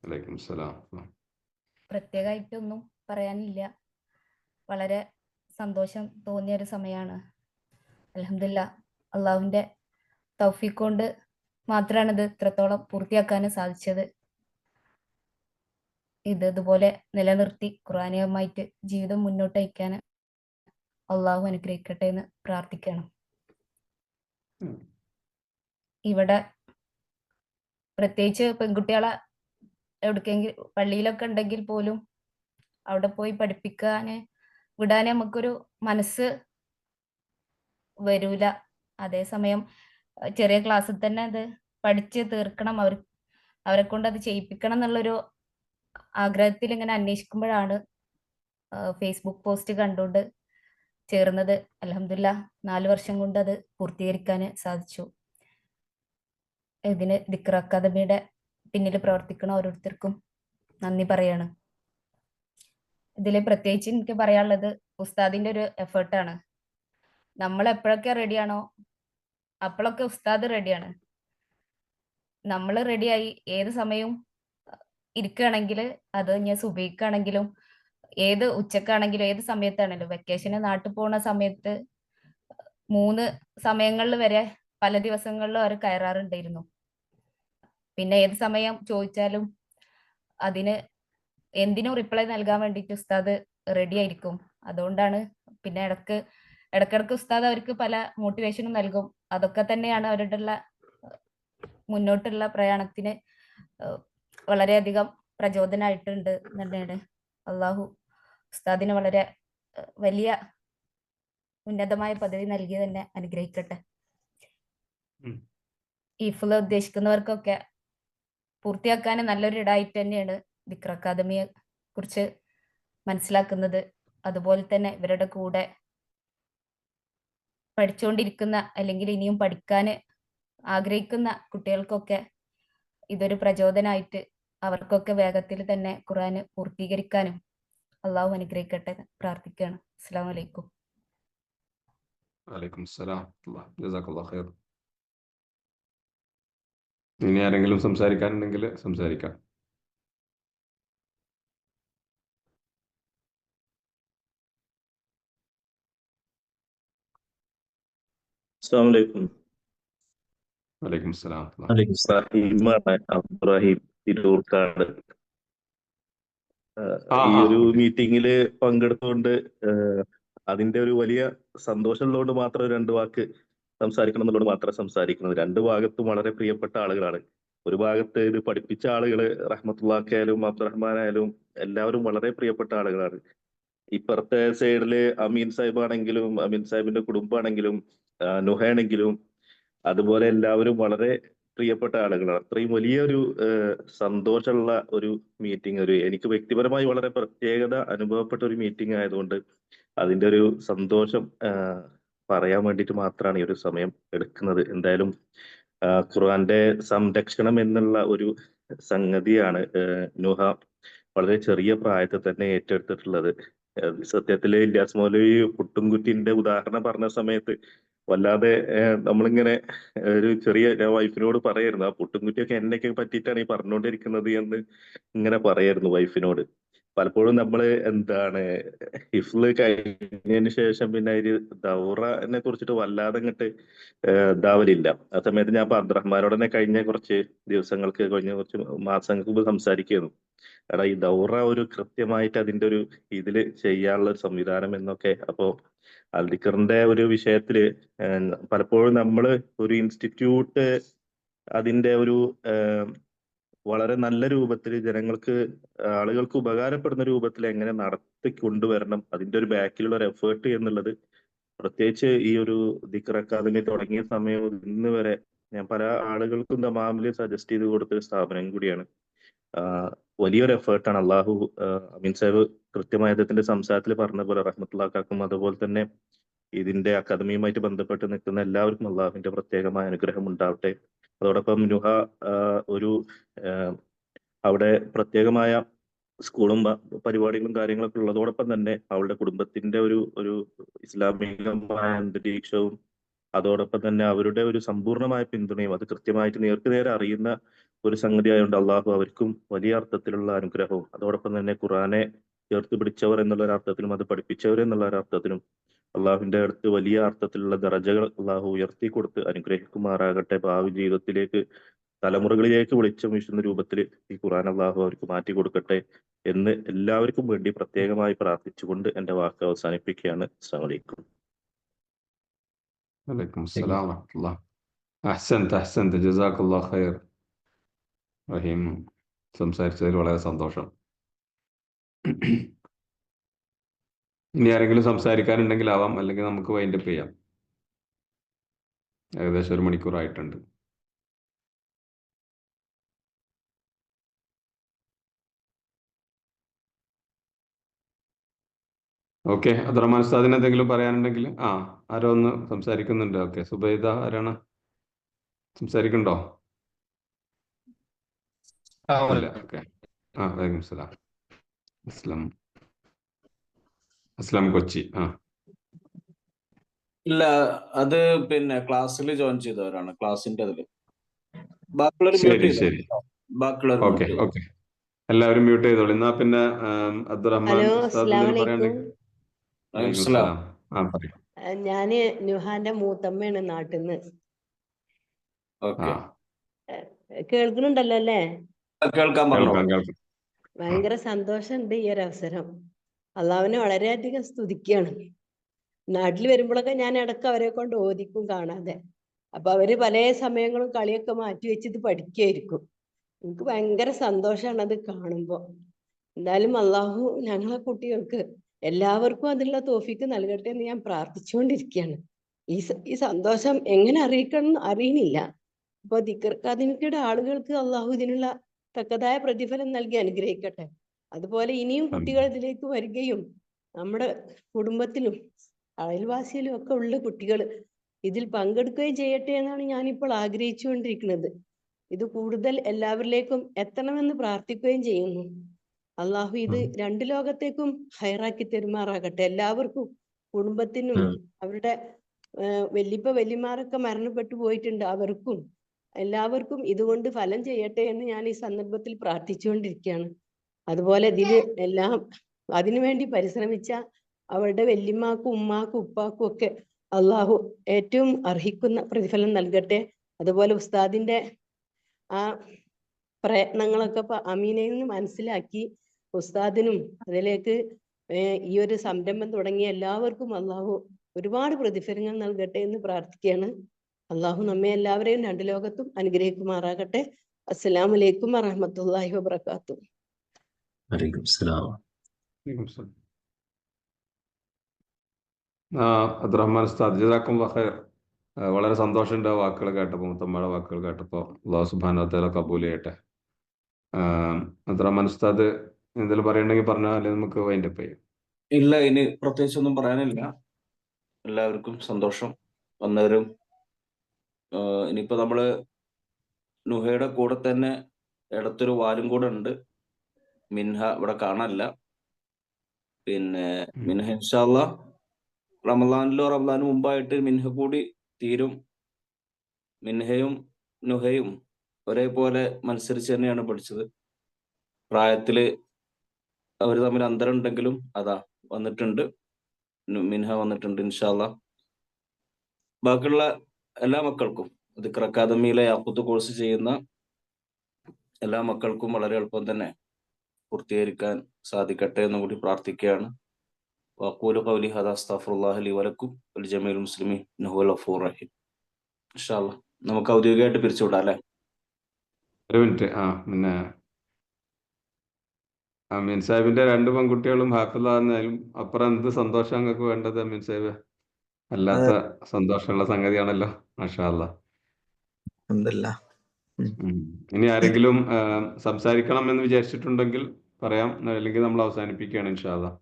വലൈക്കും സലാം. പ്രത്യേകമായിട്ടൊന്നും പറയാനില്ല. വളരെ സന്തോഷം തോന്നിയ ഒരു സമയമാണ്. അൽഹംദുലില്ലാഹ്, അള്ളാഹുവിൻ്റെ തൗഫീഖ് കൊണ്ട് മാത്രമാണ് ഇത് ഇത്രത്തോളം പൂർത്തിയാക്കാൻ സാധിച്ചത്. ഇതുപോലെ നിലനിർത്തി ഖുർആനികമായിട്ട് ജീവിതം മുന്നോട്ട് നയിക്കാൻ അള്ളാഹു അനുഗ്രഹിക്കട്ടെ എന്ന് പ്രാർത്ഥിക്കണം. ഇവിടെ പ്രത്യേകിച്ച് പെൺകുട്ടികളെ എവിടേക്കെങ്കിലും പള്ളിയിലൊക്കെ ഉണ്ടെങ്കിൽ പോലും അവിടെ പോയി വിടാൻ നമുക്കൊരു മനസ്സ് വരൂല. അതേസമയം ചെറിയ ക്ലാസ്സിൽ തന്നെ അത് പഠിച്ച് തീർക്കണം, അവരെ കൊണ്ട് അത് ചെയ്യിപ്പിക്കണം എന്നുള്ളൊരു ആഗ്രഹത്തിൽ ഇങ്ങനെ അന്വേഷിക്കുമ്പോഴാണ് ഫേസ്ബുക്ക് പോസ്റ്റ് കണ്ടുകൊണ്ട് ചേർന്നത്. അൽഹംദുലില്ലാഹ് 4 വർഷം കൊണ്ട് അത് പൂർത്തീകരിക്കാൻ സാധിച്ചു. ഇതിന് ദിക്ർ അക്കാദമിയുടെ പിന്നിൽ പ്രവർത്തിക്കുന്ന ഓരോരുത്തർക്കും നന്ദി പറയാണ്. ഇതിൽ പ്രത്യേകിച്ച് എനിക്ക് പറയാനുള്ളത് ഉസ്താദിന്റെ ഒരു എഫേർട്ടാണ്. നമ്മൾ എപ്പോഴൊക്കെ റെഡിയാണോ അപ്പോഴൊക്കെ ഉസ്താദ് റെഡിയാണ്. നമ്മൾ റെഡിയായി ഏത് സമയവും ഇരിക്കുകയാണെങ്കിൽ, അത് ഞാൻ സുബഹിക്കാണെങ്കിലും ഏത് ഉച്ചക്കാണെങ്കിലും ഏത് സമയത്താണെങ്കിലും, വെക്കേഷന് നാട്ടിൽ പോകുന്ന സമയത്ത് 3 സമയങ്ങളിൽ വരെ പല ദിവസങ്ങളിലും അവർ കയറാറുണ്ടായിരുന്നു. പിന്നെ ഏത് സമയം ചോദിച്ചാലും അതിന് എന്തിനും റിപ്ലൈ നൽകാൻ വേണ്ടിയിട്ട് ഉസ്താദ് റെഡി ആയിരിക്കും. അതുകൊണ്ടാണ് പിന്നെ ഇടക്കിടക്ക് ഉസ്താദ് അവർക്ക് പല മോട്ടിവേഷനും നൽകും. അതൊക്കെ തന്നെയാണ് അവരുടെ മുന്നോട്ടുള്ള പ്രയാണത്തിന് വളരെയധികം പ്രചോദനമായിട്ടുണ്ട് തന്നെയാണ്. അള്ളാഹു ഉസ്താദിന് വളരെ വലിയ ഉന്നതമായ പദവി നൽകി തന്നെ അനുഗ്രഹിക്കട്ടെ. ഹിഫ്ള് ഉദ്ദേശിക്കുന്നവർക്കൊക്കെ പൂർത്തിയാക്കാൻ നല്ലൊരു ഇടായിട്ട് തന്നെയാണ് ദിക്ർ അക്കാദമിയെ കുറിച്ച് മനസ്സിലാക്കുന്നത്. അതുപോലെ തന്നെ ഇവരുടെ കൂടെ പഠിച്ചുകൊണ്ടിരിക്കുന്ന അല്ലെങ്കിൽ ഇനിയും പഠിക്കാൻ ആഗ്രഹിക്കുന്ന കുട്ടികൾക്കൊക്കെ ഇതൊരു പ്രചോദനമായിട്ട് അവർക്കൊക്കെ വേഗത്തിൽ തന്നെ ഖുർആൻ പൂർത്തീകരിക്കാനും അള്ളാഹു അനുഗ്രഹിക്കട്ടെ പ്രാർത്ഥിക്കുകയാണ്. അസ്സലാമു അലൈക്കും. വലൈക്കും സലാം. ജസാക്കല്ലാഹു ഖൈർ. ഇനി ആരെങ്കിലും സംസാരിക്കാനുണ്ടെങ്കിൽ സംസാരിക്കാം. അസ്സലാമു അലൈക്കും. വലൈക്കും സലാം. റഹീമാണ് അബ്ദുറഹീം തിരൂർക്കാട്. ഈ ആ ഒരു ഓക്കെ. മീറ്റിംഗില് പങ്കെടുത്തുകൊണ്ട് അതിന്റെ ഒരു വലിയ സന്തോഷമുള്ളതുകൊണ്ട് മാത്രം രണ്ട് വാക്ക് സംസാരിക്കണം എന്നുള്ളത് മാത്രം സംസാരിക്കുന്നത്. രണ്ട് ഭാഗത്തും വളരെ പ്രിയപ്പെട്ട ആളുകളാണ്. ഒരു ഭാഗത്ത് ഇത് പഠിപ്പിച്ച ആളുകള് റഹ്മത്തുള്ളാഹിയായാലും അബ്ദുറഹ്മാനായാലും എല്ലാവരും വളരെ പ്രിയപ്പെട്ട ആളുകളാണ്. ഇപ്പുറത്തെ സൈഡില് അമീൻ സാഹിബ് ആണെങ്കിലും അമീൻ സാഹിബിന്റെ കുടുംബമാണെങ്കിലും നുഹയാണെങ്കിലും അതുപോലെ എല്ലാവരും വളരെ പ്രിയപ്പെട്ട ആളുകളാണ്. അത്രയും വലിയൊരു സന്തോഷമുള്ള ഒരു മീറ്റിംഗ്, ഒരു എനിക്ക് വ്യക്തിപരമായി വളരെ പ്രത്യേകത അനുഭവപ്പെട്ട ഒരു മീറ്റിംഗ് ആയതുകൊണ്ട് അതിന്റെ ഒരു സന്തോഷം പറയാൻ വേണ്ടിയിട്ട് മാത്രമാണ് ഈ ഒരു സമയം എടുക്കുന്നത്. എന്തായാലും ഖുർആന്റെ സംരക്ഷണം എന്നുള്ള ഒരു സംഗതിയാണ് നുഹ വളരെ ചെറിയ പ്രായത്തിൽ തന്നെ ഏറ്റെടുത്തിട്ടുള്ളത്. സത്യത്തില് ഇല്യാസ് മൗലവി പുട്ടുംകുറ്റിന്റെ ഉദാഹരണം പറഞ്ഞ സമയത്ത് വല്ലാതെ നമ്മളിങ്ങനെ ഒരു ചെറിയ ഞാൻ വൈഫിനോട് പറയായിരുന്നു, ആ പുട്ടുംകുറ്റിയൊക്കെ എന്നെയൊക്കെ പറ്റിയിട്ടാണ് ഈ പറഞ്ഞുകൊണ്ടിരിക്കുന്നത് എന്ന് ഇങ്ങനെ പറയായിരുന്നു വൈഫിനോട്. പലപ്പോഴും നമ്മള് എന്താണ് ഹിഫ്ള് കഴിഞ്ഞതിന് ശേഷം പിന്നെ ഒരു ദൗറനെ കുറിച്ചിട്ട് വല്ലാതെ അങ്ങോട്ട് ഇതാവലില്ല. ആ സമയത്ത് ഞാൻ അബ്ദുറഹ്മാനോട് തന്നെ കഴിഞ്ഞ കുറച്ച് മാസങ്ങൾക്ക് മുമ്പ് സംസാരിക്കുന്നു. എടാ ഈ ദൗറ ഒരു കൃത്യമായിട്ട് അതിന്റെ ഒരു ഇതില് ചെയ്യാനുള്ള ഒരു സംവിധാനം എന്നൊക്കെ. അപ്പോ അൽദിക്കറിന്റെ ഒരു വിഷയത്തില് പലപ്പോഴും നമ്മള് ഒരു ഇൻസ്റ്റിറ്റ്യൂട്ട് അതിന്റെ ഒരു വളരെ നല്ല രൂപത്തിൽ ജനങ്ങൾക്ക് ആളുകൾക്ക് ഉപകാരപ്പെടുന്ന രൂപത്തിൽ എങ്ങനെ നടത്തി കൊണ്ടുവരണം, അതിന്റെ ഒരു ബാക്കിലുള്ള ഒരു എഫേർട്ട് എന്നുള്ളത് പ്രത്യേകിച്ച് ഈ ഒരു ദിക്ർ അക്കാദമി തുടങ്ങിയ സമയം ഇന്ന് വരെ ഞാൻ പല ആളുകൾക്കും ദമാമില് സജസ്റ്റ് ചെയ്ത് കൊടുത്ത സ്ഥാപനം കൂടിയാണ്. വലിയൊരു എഫേർട്ടാണ്. അള്ളാഹു അമീൻ സാഹിബ് കൃത്യമായ അദ്ദേഹത്തിന്റെ സംസാരത്തിൽ പറഞ്ഞ പോലെ റഹ്മത്തുള്ളാഹിക്കും അതുപോലെ തന്നെ ഇതിന്റെ അക്കാദമിയുമായിട്ട് ബന്ധപ്പെട്ട് നിൽക്കുന്ന എല്ലാവർക്കും അള്ളാഹുവിന്റെ പ്രത്യേകമായ അനുഗ്രഹം ഉണ്ടാവട്ടെ. അതോടൊപ്പം നുഹ ഒരു അവിടെ പ്രത്യേകമായ സ്കൂളും പരിപാടികളും കാര്യങ്ങളൊക്കെ ഉള്ളതോടൊപ്പം തന്നെ അവളുടെ കുടുംബത്തിന്റെ ഒരു ഇസ്ലാമികമായ അന്തരീക്ഷവും അതോടൊപ്പം തന്നെ അവരുടെ ഒരു സമ്പൂർണമായ പിന്തുണയും അത് കൃത്യമായിട്ട് നേർക്കുനേരെ അറിയുന്ന ഒരു സംഗതി ആയതുകൊണ്ട് അള്ളാഹു അവർക്കും വലിയ അർത്ഥത്തിലുള്ള അനുഗ്രഹവും അതോടൊപ്പം തന്നെ ഖുർആനെ ചേർത്ത് പിടിച്ചവർ എന്നുള്ള ഒരു അർത്ഥത്തിലും അത് പഠിപ്പിച്ചവർ എന്നുള്ള ഒരു അർത്ഥത്തിലും അള്ളാഹുവിന്റെ അടുത്ത് വലിയ അർത്ഥത്തിലുള്ള ദറജകൾ അള്ളാഹു ഉയർത്തി കൊടുത്ത് അനുഗ്രഹിക്കുമാറാകട്ടെ. ഭാവി ജീവിതത്തിലേക്ക് തലമുറകളിലേക്ക് വെളിച്ചം വീശുന്ന രൂപത്തിൽ ഈ ഖുർആൻ അള്ളാഹു അവർക്ക് മാറ്റി കൊടുക്കട്ടെ എന്ന് എല്ലാവർക്കും വേണ്ടി പ്രത്യേകമായി പ്രാർത്ഥിച്ചുകൊണ്ട് എന്റെ വാക്ക് അവസാനിപ്പിക്കുകയാണ്. അസ്സലാമു അലൈക്കും. വലൈക്കും സലാം വറഹ്മത്തുള്ളാഹി. അഹ്സൻത ജസാക്കല്ലാഹു ഖൈർ. റഹീം സംസാരിച്ചതിൽ വളരെ സന്തോഷം. ഇനി ആരെങ്കിലും സംസാരിക്കാനുണ്ടെങ്കിൽ ആവാം, അല്ലെങ്കിൽ നമുക്ക് വൈൻഡപ്പ് ചെയ്യാം. ഏകദേശം 1 മണിക്കൂറായിട്ടുണ്ട്. ഓക്കെ, അബ്ദുറഹ്മാൻ ഉസ്താദിന് എന്തെങ്കിലും പറയാനുണ്ടെങ്കിൽ ആരോ ഒന്ന് സംസാരിക്കുന്നുണ്ട്. ഓക്കെ, സുബൈദ ആരാണ് സംസാരിക്കണ്ടോ? ഇല്ല. ഓക്കെ. വലൈക്കും സലാം. അസ്ലാം കൊച്ചി. ഇല്ല, അത് പിന്നെ ക്ലാസ്സിൽ ജോയിൻ ചെയ്തവരാണ്, ക്ലാസിന്റെ അതില്. ബാക്കിയുള്ളവർ മ്യൂട്ട് ശരി ചെയ്തു. ശരി. ബാക്കിയുള്ളവർ ഓക്കെ മ്യൂട്ട് ചെയ്തു. ഓക്കെ, എല്ലാവരും മ്യൂട്ട് ചെയ്തോളൂ. എന്നാ പിന്നെ അബ്ദുറഹ്മാൻ ഹലോ, ഉസ്താദ് അസ്സലാമു എന്തെങ്കിലും അലൈക്കും. പറയാനുണ്ടെങ്കിൽ. വലൈക്കും അസ്സലാം. സലാം. പറയൂ. ഞാന് നുഹാന്റെ മൂത്തമ്മയാണ് നാട്ടിന്ന്. ഓക്കെ, കേൾക്കുന്നുണ്ടല്ലോ അല്ലേ? കേൾക്കാൻ പറഞ്ഞോളൂ. കേൾക്കാം. ഭയങ്കര സന്തോഷമുണ്ട് ഈ ഒരു അവസരം. അള്ളാഹുവിനെ വളരെയധികം സ്തുതിക്കുകയാണ്. നാട്ടിൽ വരുമ്പോഴൊക്കെ ഞാൻ ഇടയ്ക്ക് അവരെ കൊണ്ട് ഓദിക്കും കാണാതെ. അപ്പൊ അവര് പല സമയങ്ങളും കളിയൊക്കെ മാറ്റി വെച്ചിട്ട് പഠിക്കുകയായിരിക്കും. എനിക്ക് ഭയങ്കര സന്തോഷമാണ് അത് കാണുമ്പോ. എന്തായാലും അള്ളാഹു ഞങ്ങളെ കുട്ടികൾക്ക് എല്ലാവർക്കും അതിനുള്ള തോഫീക്ക് നൽകട്ടെ എന്ന് ഞാൻ പ്രാർത്ഥിച്ചുകൊണ്ടിരിക്കുകയാണ്. ഈ സന്തോഷം എങ്ങനെ അറിയിക്കണം അറിയുന്നില്ല. അപ്പൊ ദിക്ർ അക്കാദമിയുടെ ആളുകൾക്ക് അള്ളാഹു ഇതിനുള്ള തക്കതായ പ്രതിഫലം നൽകി അനുഗ്രഹിക്കട്ടെ. അതുപോലെ ഇനിയും കുട്ടികൾ ഇതിലേക്ക് വരികയും നമ്മുടെ കുടുംബത്തിലും അയൽവാസിയിലും ഒക്കെ ഉള്ള കുട്ടികൾ ഇതിൽ പങ്കെടുക്കുകയും ചെയ്യട്ടെ എന്നാണ് ഞാനിപ്പോൾ ആഗ്രഹിച്ചുകൊണ്ടിരിക്കുന്നത്. ഇത് കൂടുതൽ എല്ലാവരിലേക്കും എത്തണമെന്ന് പ്രാർത്ഥിക്കുകയും ചെയ്യുന്നു. അള്ളാഹു ഇത് 2 ലോകത്തേക്കും ഹൈറാക്കി തെരുമാറാകട്ടെ. എല്ലാവർക്കും, കുടുംബത്തിനും അവരുടെ വല്യപ്പ വല്യമാരൊക്കെ മരണപ്പെട്ടു പോയിട്ടുണ്ട്, അവർക്കും എല്ലാവർക്കും ഇതുകൊണ്ട് ഫലം ചെയ്യട്ടെ എന്ന് ഞാൻ ഈ സന്ദർഭത്തിൽ പ്രാർത്ഥിച്ചുകൊണ്ടിരിക്കുകയാണ്. അതുപോലെ ഇതിൽ എല്ലാം അതിനുവേണ്ടി പരിശ്രമിച്ച അവരുടെ വല്യമ്മാക്കും ഉമ്മാക്കും ഉപ്പാക്കും ഒക്കെ അള്ളാഹു ഏറ്റവും അർഹിക്കുന്ന പ്രതിഫലം നൽകട്ടെ. അതുപോലെ ഉസ്താദിന്റെ ആ പ്രയത്നങ്ങളൊക്കെ അമീനയിൽ നിന്ന് മനസ്സിലാക്കി ഉസ്താദിനും അതിലേക്ക് ഈ ഒരു സംരംഭം തുടങ്ങിയ എല്ലാവർക്കും അള്ളാഹു ഒരുപാട് പ്രതിഫലങ്ങൾ നൽകട്ടെ എന്ന് പ്രാർത്ഥിക്കുകയാണ്. അള്ളാഹു നമ്മെ എല്ലാവരെയും രണ്ടു ലോകത്തും അനുഗ്രഹിക്കുമാറാകട്ടെ. അസ്സലാമു അലൈക്കും വറഹ്മത്തുള്ളാഹി വബറകാതുഹു. വലൈക്കും സലാം. അബ്ദുറഹ്മാൻ ഉസ്താദ് ജസാക്കല്ലാഹു ഖൈർ. വളരെ സന്തോഷമുണ്ട് വാക്കുകൾ കേട്ടപ്പോൾ, മുത്തമ്മയുടെ വാക്കുകൾ കേട്ടപ്പോൾ. അല്ലാഹു സുബ്ഹാനഹു വ തആല കബൂൽ ചെയ്യട്ടെ. അബ്ദുറഹ്മാൻ ഉസ്താദ് എന്തെങ്കിലും പറയണമെങ്കിൽ പറഞ്ഞാൽ, അല്ലെങ്കിൽ നമുക്ക് വൈൻഡപ്പ് ചെയ്യാം. ഇല്ല, ഇനി പ്രത്യേകിച്ചൊന്നും പറയാനില്ല. എല്ലാവർക്കും സന്തോഷം വന്നവരും. ഇനിയിപ്പോ നമ്മള് നുഹയുടെ കൂടെ തന്നെ ഇടത്തൊരു വാലും കൂടെ ഉണ്ട്. മിൻഹ ഇവിടെ കാണാനില്ല. പിന്നെ മിൻഹ ഇൻഷാ അല്ലാഹ് റമദാന് മുമ്പായിട്ട് മിൻഹ കൂടി തീരും. മിൻഹയും നുഹയും ഒരേപോലെ മത്സരിച്ച് തന്നെയാണ് പഠിച്ചത്. പ്രായത്തില് അവർ തമ്മിൽ അന്തരം ഉണ്ടെങ്കിലും അതാ വന്നിട്ടുണ്ട്, മിൻഹ വന്നിട്ടുണ്ട് ഇൻഷാ അല്ലാഹ്. ബാക്കിയുള്ള എല്ലാ മക്കൾക്കും, ദിക്ർ അക്കാദമിയിലെ യാഖൂത്ത് കോഴ്സ് ചെയ്യുന്ന എല്ലാ മക്കൾക്കും വളരെ എളുപ്പം തന്നെ പൂർത്തീകരിക്കാൻ സാധിക്കട്ടെ എന്ന് കൂടി പ്രാർത്ഥിക്കുകയാണ്. വഖൂലു ഖൗലി ഹാദാ അസ്തഗ്ഫിറുല്ലാഹ ലി വലക്കും വലിജമീഇൽ മുസ്ലിമീൻ ഇന്നഹു ഗഫൂറുർ റഹീം. ഇൻഷാ അല്ലാഹ് നമുക്ക് ഔദ്യോഗികമായിട്ട് പിരിച്ചുവിടാം അല്ലേ? ഒരു മിനിറ്റ്. പിന്നെ അമീൻ സാഹിബിന്റെ 2 പെൺകുട്ടികളും ഹാഫിളാകുന്നതിലും അപ്പുറം എന്ത് സന്തോഷം നിങ്ങൾക്ക് വേണ്ടത് അമീൻ സാഹിബ്? അല്ലാത്ത സന്തോഷമുള്ള സംഗതിയാണല്ലോ. മാഷാ അല്ലാഹ്. അൽഹംദുലില്ലാഹ്. ഇനി ആരെങ്കിലും സംസാരിക്കണം എന്ന് വിചാരിച്ചിട്ടുണ്ടെങ്കിൽ പറയാം, അല്ലെങ്കിൽ നമ്മൾ അവസാനിപ്പിക്കുകയാണ് ഇൻഷാ അല്ലാഹ്.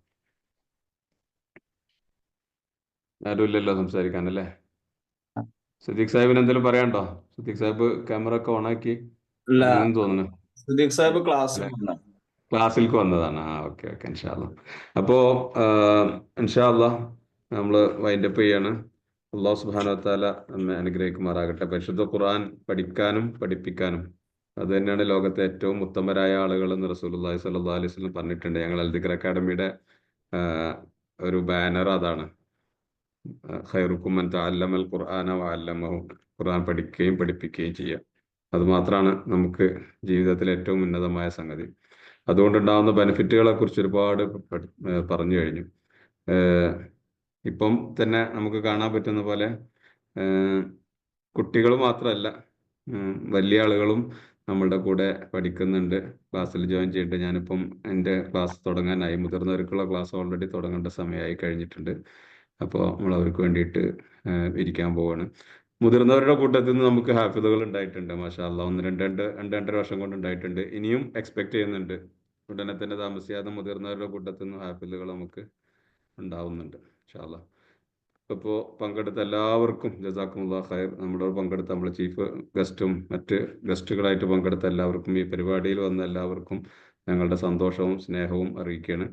ആരും ഇല്ലല്ലോ സംസാരിക്കാനല്ലേ? സിദ്ദീഖ് സാഹിബിന് എന്തെങ്കിലും പറയാനുണ്ടോ? സിദ്ദീഖ് സാഹിബ് ക്യാമറ ഒക്കെ ഓണാക്കി ഇല്ല, തോന്നുന്നു. സിദ്ദീഖ് സാഹിബ് ക്ലാസ്സിൽ ക്ലാസ്സിലേക്ക് വന്നതാണ്. ഓക്കെ ഓക്കെ, ഇൻഷാ അല്ലാഹ്. അപ്പോ ഇൻഷാ അല്ലാഹ് നമ്മൾ വൈൻഡപ്പ് ചെയ്യാണ്. അല്ലാഹു സുബ്ഹാനഹു വ തആല നമ്മെ അനുഗ്രഹിക്കുമാറാകട്ടെ. പരിശുദ്ധ ഖുർആൻ പഠിക്കാനും പഠിപ്പിക്കാനും അത് തന്നെയാണ് ലോകത്തെ ഏറ്റവും ഉത്തമരായ ആളുകൾ എന്ന് റസൂലുള്ളാഹി സ്വല്ലല്ലാഹു അലൈഹി വസല്ലം പറഞ്ഞിട്ടുണ്ട്. ഞങ്ങൾ അൽ ദിക്ർ അക്കാദമിയുടെ ഒരു ബാനർ അതാണ്. ഖൈറുക്കും മൻ തഅല്ലമൽ ഖുർആന വഅല്ലമഹു. ഖുർആൻ പഠിക്കുകയും പഠിപ്പിക്കുകയും ചെയ്യുക, അത് മാത്രമാണ് നമുക്ക് ജീവിതത്തിലെ ഏറ്റവും ഉന്നതമായ സംഗതി. അതുകൊണ്ടുണ്ടാകുന്ന ബെനിഫിറ്റുകളെ കുറിച്ച് ഒരുപാട് പറഞ്ഞു കഴിഞ്ഞു. ഇപ്പം തന്നെ നമുക്ക് കാണാൻ പറ്റുന്ന പോലെ കുട്ടികൾ മാത്രമല്ല, വലിയ ആളുകളും നമ്മളുടെ കൂടെ പഠിക്കുന്നുണ്ട്, ക്ലാസ്സിൽ ജോയിൻ ചെയ്തിട്ട്. ഞാനിപ്പം എൻ്റെ ക്ലാസ് തുടങ്ങാനായി, മുതിർന്നവർക്കുള്ള ക്ലാസ് ഓൾറെഡി തുടങ്ങേണ്ട സമയമായി കഴിഞ്ഞിട്ടുണ്ട്. അപ്പോൾ നമ്മൾ അവർക്ക് വേണ്ടിയിട്ട് ഇരിക്കാൻ പോവാണ്. മുതിർന്നവരുടെ കൂട്ടത്തിൽ നിന്ന് നമുക്ക് ഹാഫിദുകൾ ഉണ്ടായിട്ടുണ്ട്. മാഷാ അല്ലാഹ്. 2-2.5 വർഷം കൊണ്ട് ഉണ്ടായിട്ടുണ്ട്. ഇനിയും എക്സ്പെക്ട് ചെയ്യുന്നുണ്ട്. ഉടനെ തന്നെ താമസിയാതെ മുതിർന്നവരുടെ കൂട്ടത്തിൽ നിന്ന് ഹാഫിദുകൾ നമുക്ക് ഉണ്ടാവുന്നുണ്ട് ഇൻഷാ അല്ലാഹ്. ഇപ്പോൾ പങ്കെടുത്ത എല്ലാവർക്കും ജസാക്കുമുല്ലാഹ് ഖൈർ. നമ്മളോട് പങ്കെടുത്ത നമ്മുടെ ചീഫ് ഗസ്റ്റും മറ്റ് ഗസ്റ്റുകളായിട്ട് പങ്കെടുത്ത എല്ലാവർക്കും, ഈ പരിപാടിയിൽ വന്ന എല്ലാവർക്കും ഞങ്ങളുടെ സന്തോഷവും സ്നേഹവും അറിയിക്കുകയാണ്.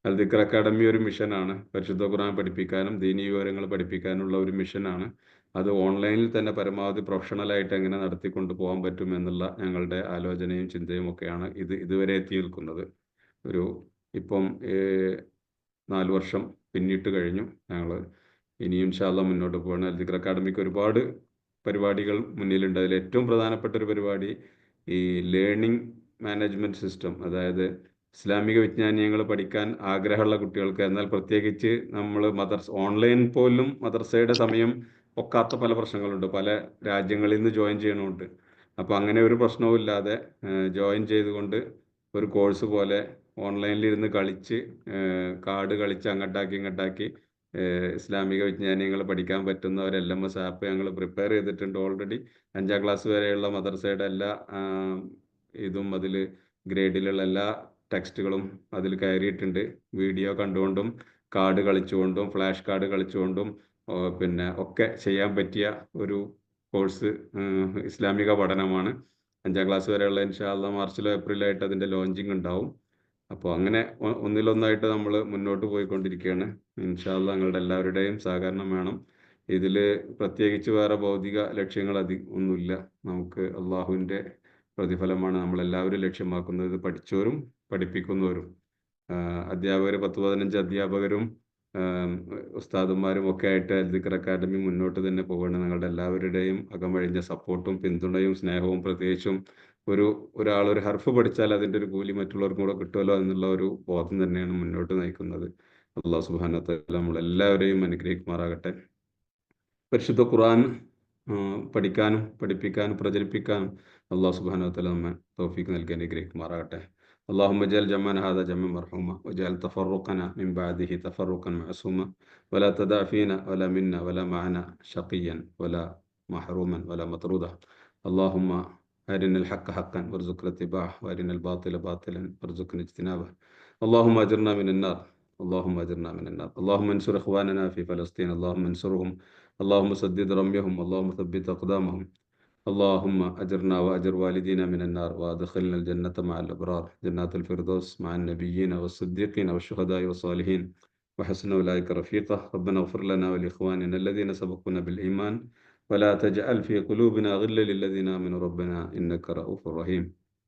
അൽ ദിക്ർ അക്കാദമി ഒരു മിഷനാണ്. പരിശുദ്ധ ഖുർആൻ പഠിപ്പിക്കാനും ദീനീ വിവരങ്ങൾ പഠിപ്പിക്കാനുള്ള ഒരു മിഷനാണ്. അത് ഓൺലൈനിൽ തന്നെ പരമാവധി പ്രൊഫഷണലായിട്ട് എങ്ങനെ നടത്തിക്കൊണ്ട് പോകാൻ പറ്റും എന്നുള്ള ഞങ്ങളുടെ ആലോചനയും ചിന്തയും ഒക്കെയാണ് ഇതുവരെ എത്തി നിൽക്കുന്നത്. ഇപ്പം 4 വർഷം പിന്നിട്ട് കഴിഞ്ഞു. ഞങ്ങൾ ഇനിയും ഇൻഷാ അല്ലാഹ് മുന്നോട്ട് പോകണം. അൽ ദിക്ർ അക്കാദമിക്ക് ഒരുപാട് പരിപാടികൾ മുന്നിലുണ്ട്. അതിൽ ഏറ്റവും പ്രധാനപ്പെട്ട ഒരു പരിപാടി ഈ ലേണിംഗ് മാനേജ്മെന്റ് സിസ്റ്റം, അതായത് ഇസ്ലാമിക വിജ്ഞാനീയങ്ങൾ പഠിക്കാൻ ആഗ്രഹമുള്ള കുട്ടികൾക്ക്, എന്നാൽ പ്രത്യേകിച്ച് നമ്മൾ ഓൺലൈൻ പോലും മദ്രസയുടെ സമയം ഒക്കാത്ത പല പ്രശ്നങ്ങളുണ്ട്. പല രാജ്യങ്ങളിൽ നിന്ന് ജോയിൻ ചെയ്യണമുണ്ട്. അപ്പോൾ അങ്ങനെ ഒരു പ്രശ്നവും ഇല്ലാതെ ജോയിൻ ചെയ്തുകൊണ്ട് ഒരു കോഴ്സ് പോലെ ഓൺലൈനിൽ ഇരുന്ന് കളിച്ച് കാർഡ് കളിച്ച് അങ്ങോട്ടാക്കി ഇസ്ലാമിക വിജ്ഞാനീയങ്ങൾ പഠിക്കാൻ പറ്റുന്ന ഒരു LMS ആപ്പ് ഞങ്ങൾ പ്രിപ്പയർ ചെയ്തിട്ടുണ്ട്. ഓൾറെഡി 5ാം ക്ലാസ് വരെയുള്ള മദ്രസയുടെ എല്ലാ ഇതും അതിൽ ഗ്രേഡിലുള്ള എല്ലാ ടെക്സ്റ്റുകളും അതിൽ കയറിയിട്ടുണ്ട്. വീഡിയോ കണ്ടുകൊണ്ടും കാർഡ് കളിച്ചുകൊണ്ടും ഫ്ലാഷ് കാർഡ് കളിച്ചുകൊണ്ടും പിന്നെ ഒക്കെ ചെയ്യാൻ പറ്റിയ ഒരു കോഴ്സ് ഇസ്ലാമിക പഠനമാണ്. 5ാം ക്ലാസ് വരെയുള്ള ഇൻഷാ അല്ലാഹ് മാർച്ചിലോ ഏപ്രിലോ ആയിട്ട് അതിൻ്റെ ലോഞ്ചിങ് ഉണ്ടാവും. അപ്പോൾ അങ്ങനെ ഒന്നിലൊന്നായിട്ട് നമ്മൾ മുന്നോട്ട് പോയിക്കൊണ്ടിരിക്കുകയാണ്. ഇൻഷാ അല്ലാഹ് നിങ്ങളുടെ എല്ലാവരുടെയും സഹകരണം വേണം. ഇതിൽ പ്രത്യേകിച്ച് വേറെ ഭൗതിക ലക്ഷ്യങ്ങൾ ഒന്നുമില്ല. നമുക്ക് അള്ളാഹുവിൻ്റെ പ്രതിഫലമാണ് നമ്മളെല്ലാവരും ലക്ഷ്യമാക്കുന്നത്. പഠിച്ചവരും പഠിപ്പിക്കുന്നവരും, അധ്യാപകർ 10-15 അധ്യാപകരും ഉസ്താദുമാരും ഒക്കെ ആയിട്ട് ദിക്ർ അക്കാദമി മുന്നോട്ട് തന്നെ പോകണം. നിങ്ങളുടെ എല്ലാവരുടെയും അകമഴിഞ്ഞ സപ്പോർട്ടും പിന്തുണയും സ്നേഹവും, പ്രത്യേകിച്ചും ഒരാൾ ഒരു ഹർഫ് പഠിച്ചാൽ അതിൻ്റെ ഒരു കൂലി മറ്റുള്ളവർക്കും കൂടെ കിട്ടുമല്ലോ എന്നുള്ള ഒരു ബോധം തന്നെയാണ് മുന്നോട്ട് നയിക്കുന്നത്. അല്ലാഹു സുബ്ഹാനഹു വ തആല നമ്മളെല്ലാവരെയും അനുഗ്രഹിക്കുമാറാകട്ടെ. പരിശുദ്ധ ഖുർആൻ പഠിക്കാനും പഠിപ്പിക്കാനും പ്രചരിപ്പിക്കാനും അല്ലാഹു സുബ്ഹാനഹു വ തആല നമ്മെ തൗഫീഖ് നൽകി അനുഗ്രഹിക്കുമാറാകട്ടെ. اللهم اجعل جمعنا هذا جمعا مرحوما واجعل تفرقنا من بعده تفرقا معصوما ولا تدع فينا ولا منا ولا معنا شقيا ولا محروما ولا مطرودا. اللهم أرنا الحق حقا وارزقنا اتباعه وأرنا الباطل باطلا وارزقنا اجتنابه. اللهم أجرنا من النار، اللهم أجرنا من النار. اللهم انصر إخواننا في فلسطين، اللهم انصرهم، اللهم سدد رميهم، اللهم ثبت أقدامهم. اللهم أجرنا وأجر والدينا من النار وأدخلنا الجنة مع الأبرار، جنات الفردوس مع النبيين والصديقين والشهداء والصالحين وحسن أولئك رفيقا. ربنا اغفر لنا ولإخواننا الذين سبقونا بالإيمان ولا تجعل في قلوبنا غلا للذين آمنوا ربنا إنك رؤوف رحيم.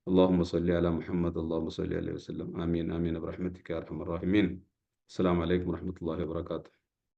اللهم صل على محمد، اللهم صل عليه وسلم. آمين آمين برحمتك يا أرحم الراحمين. السلام عليكم ورحمة الله وبركاته.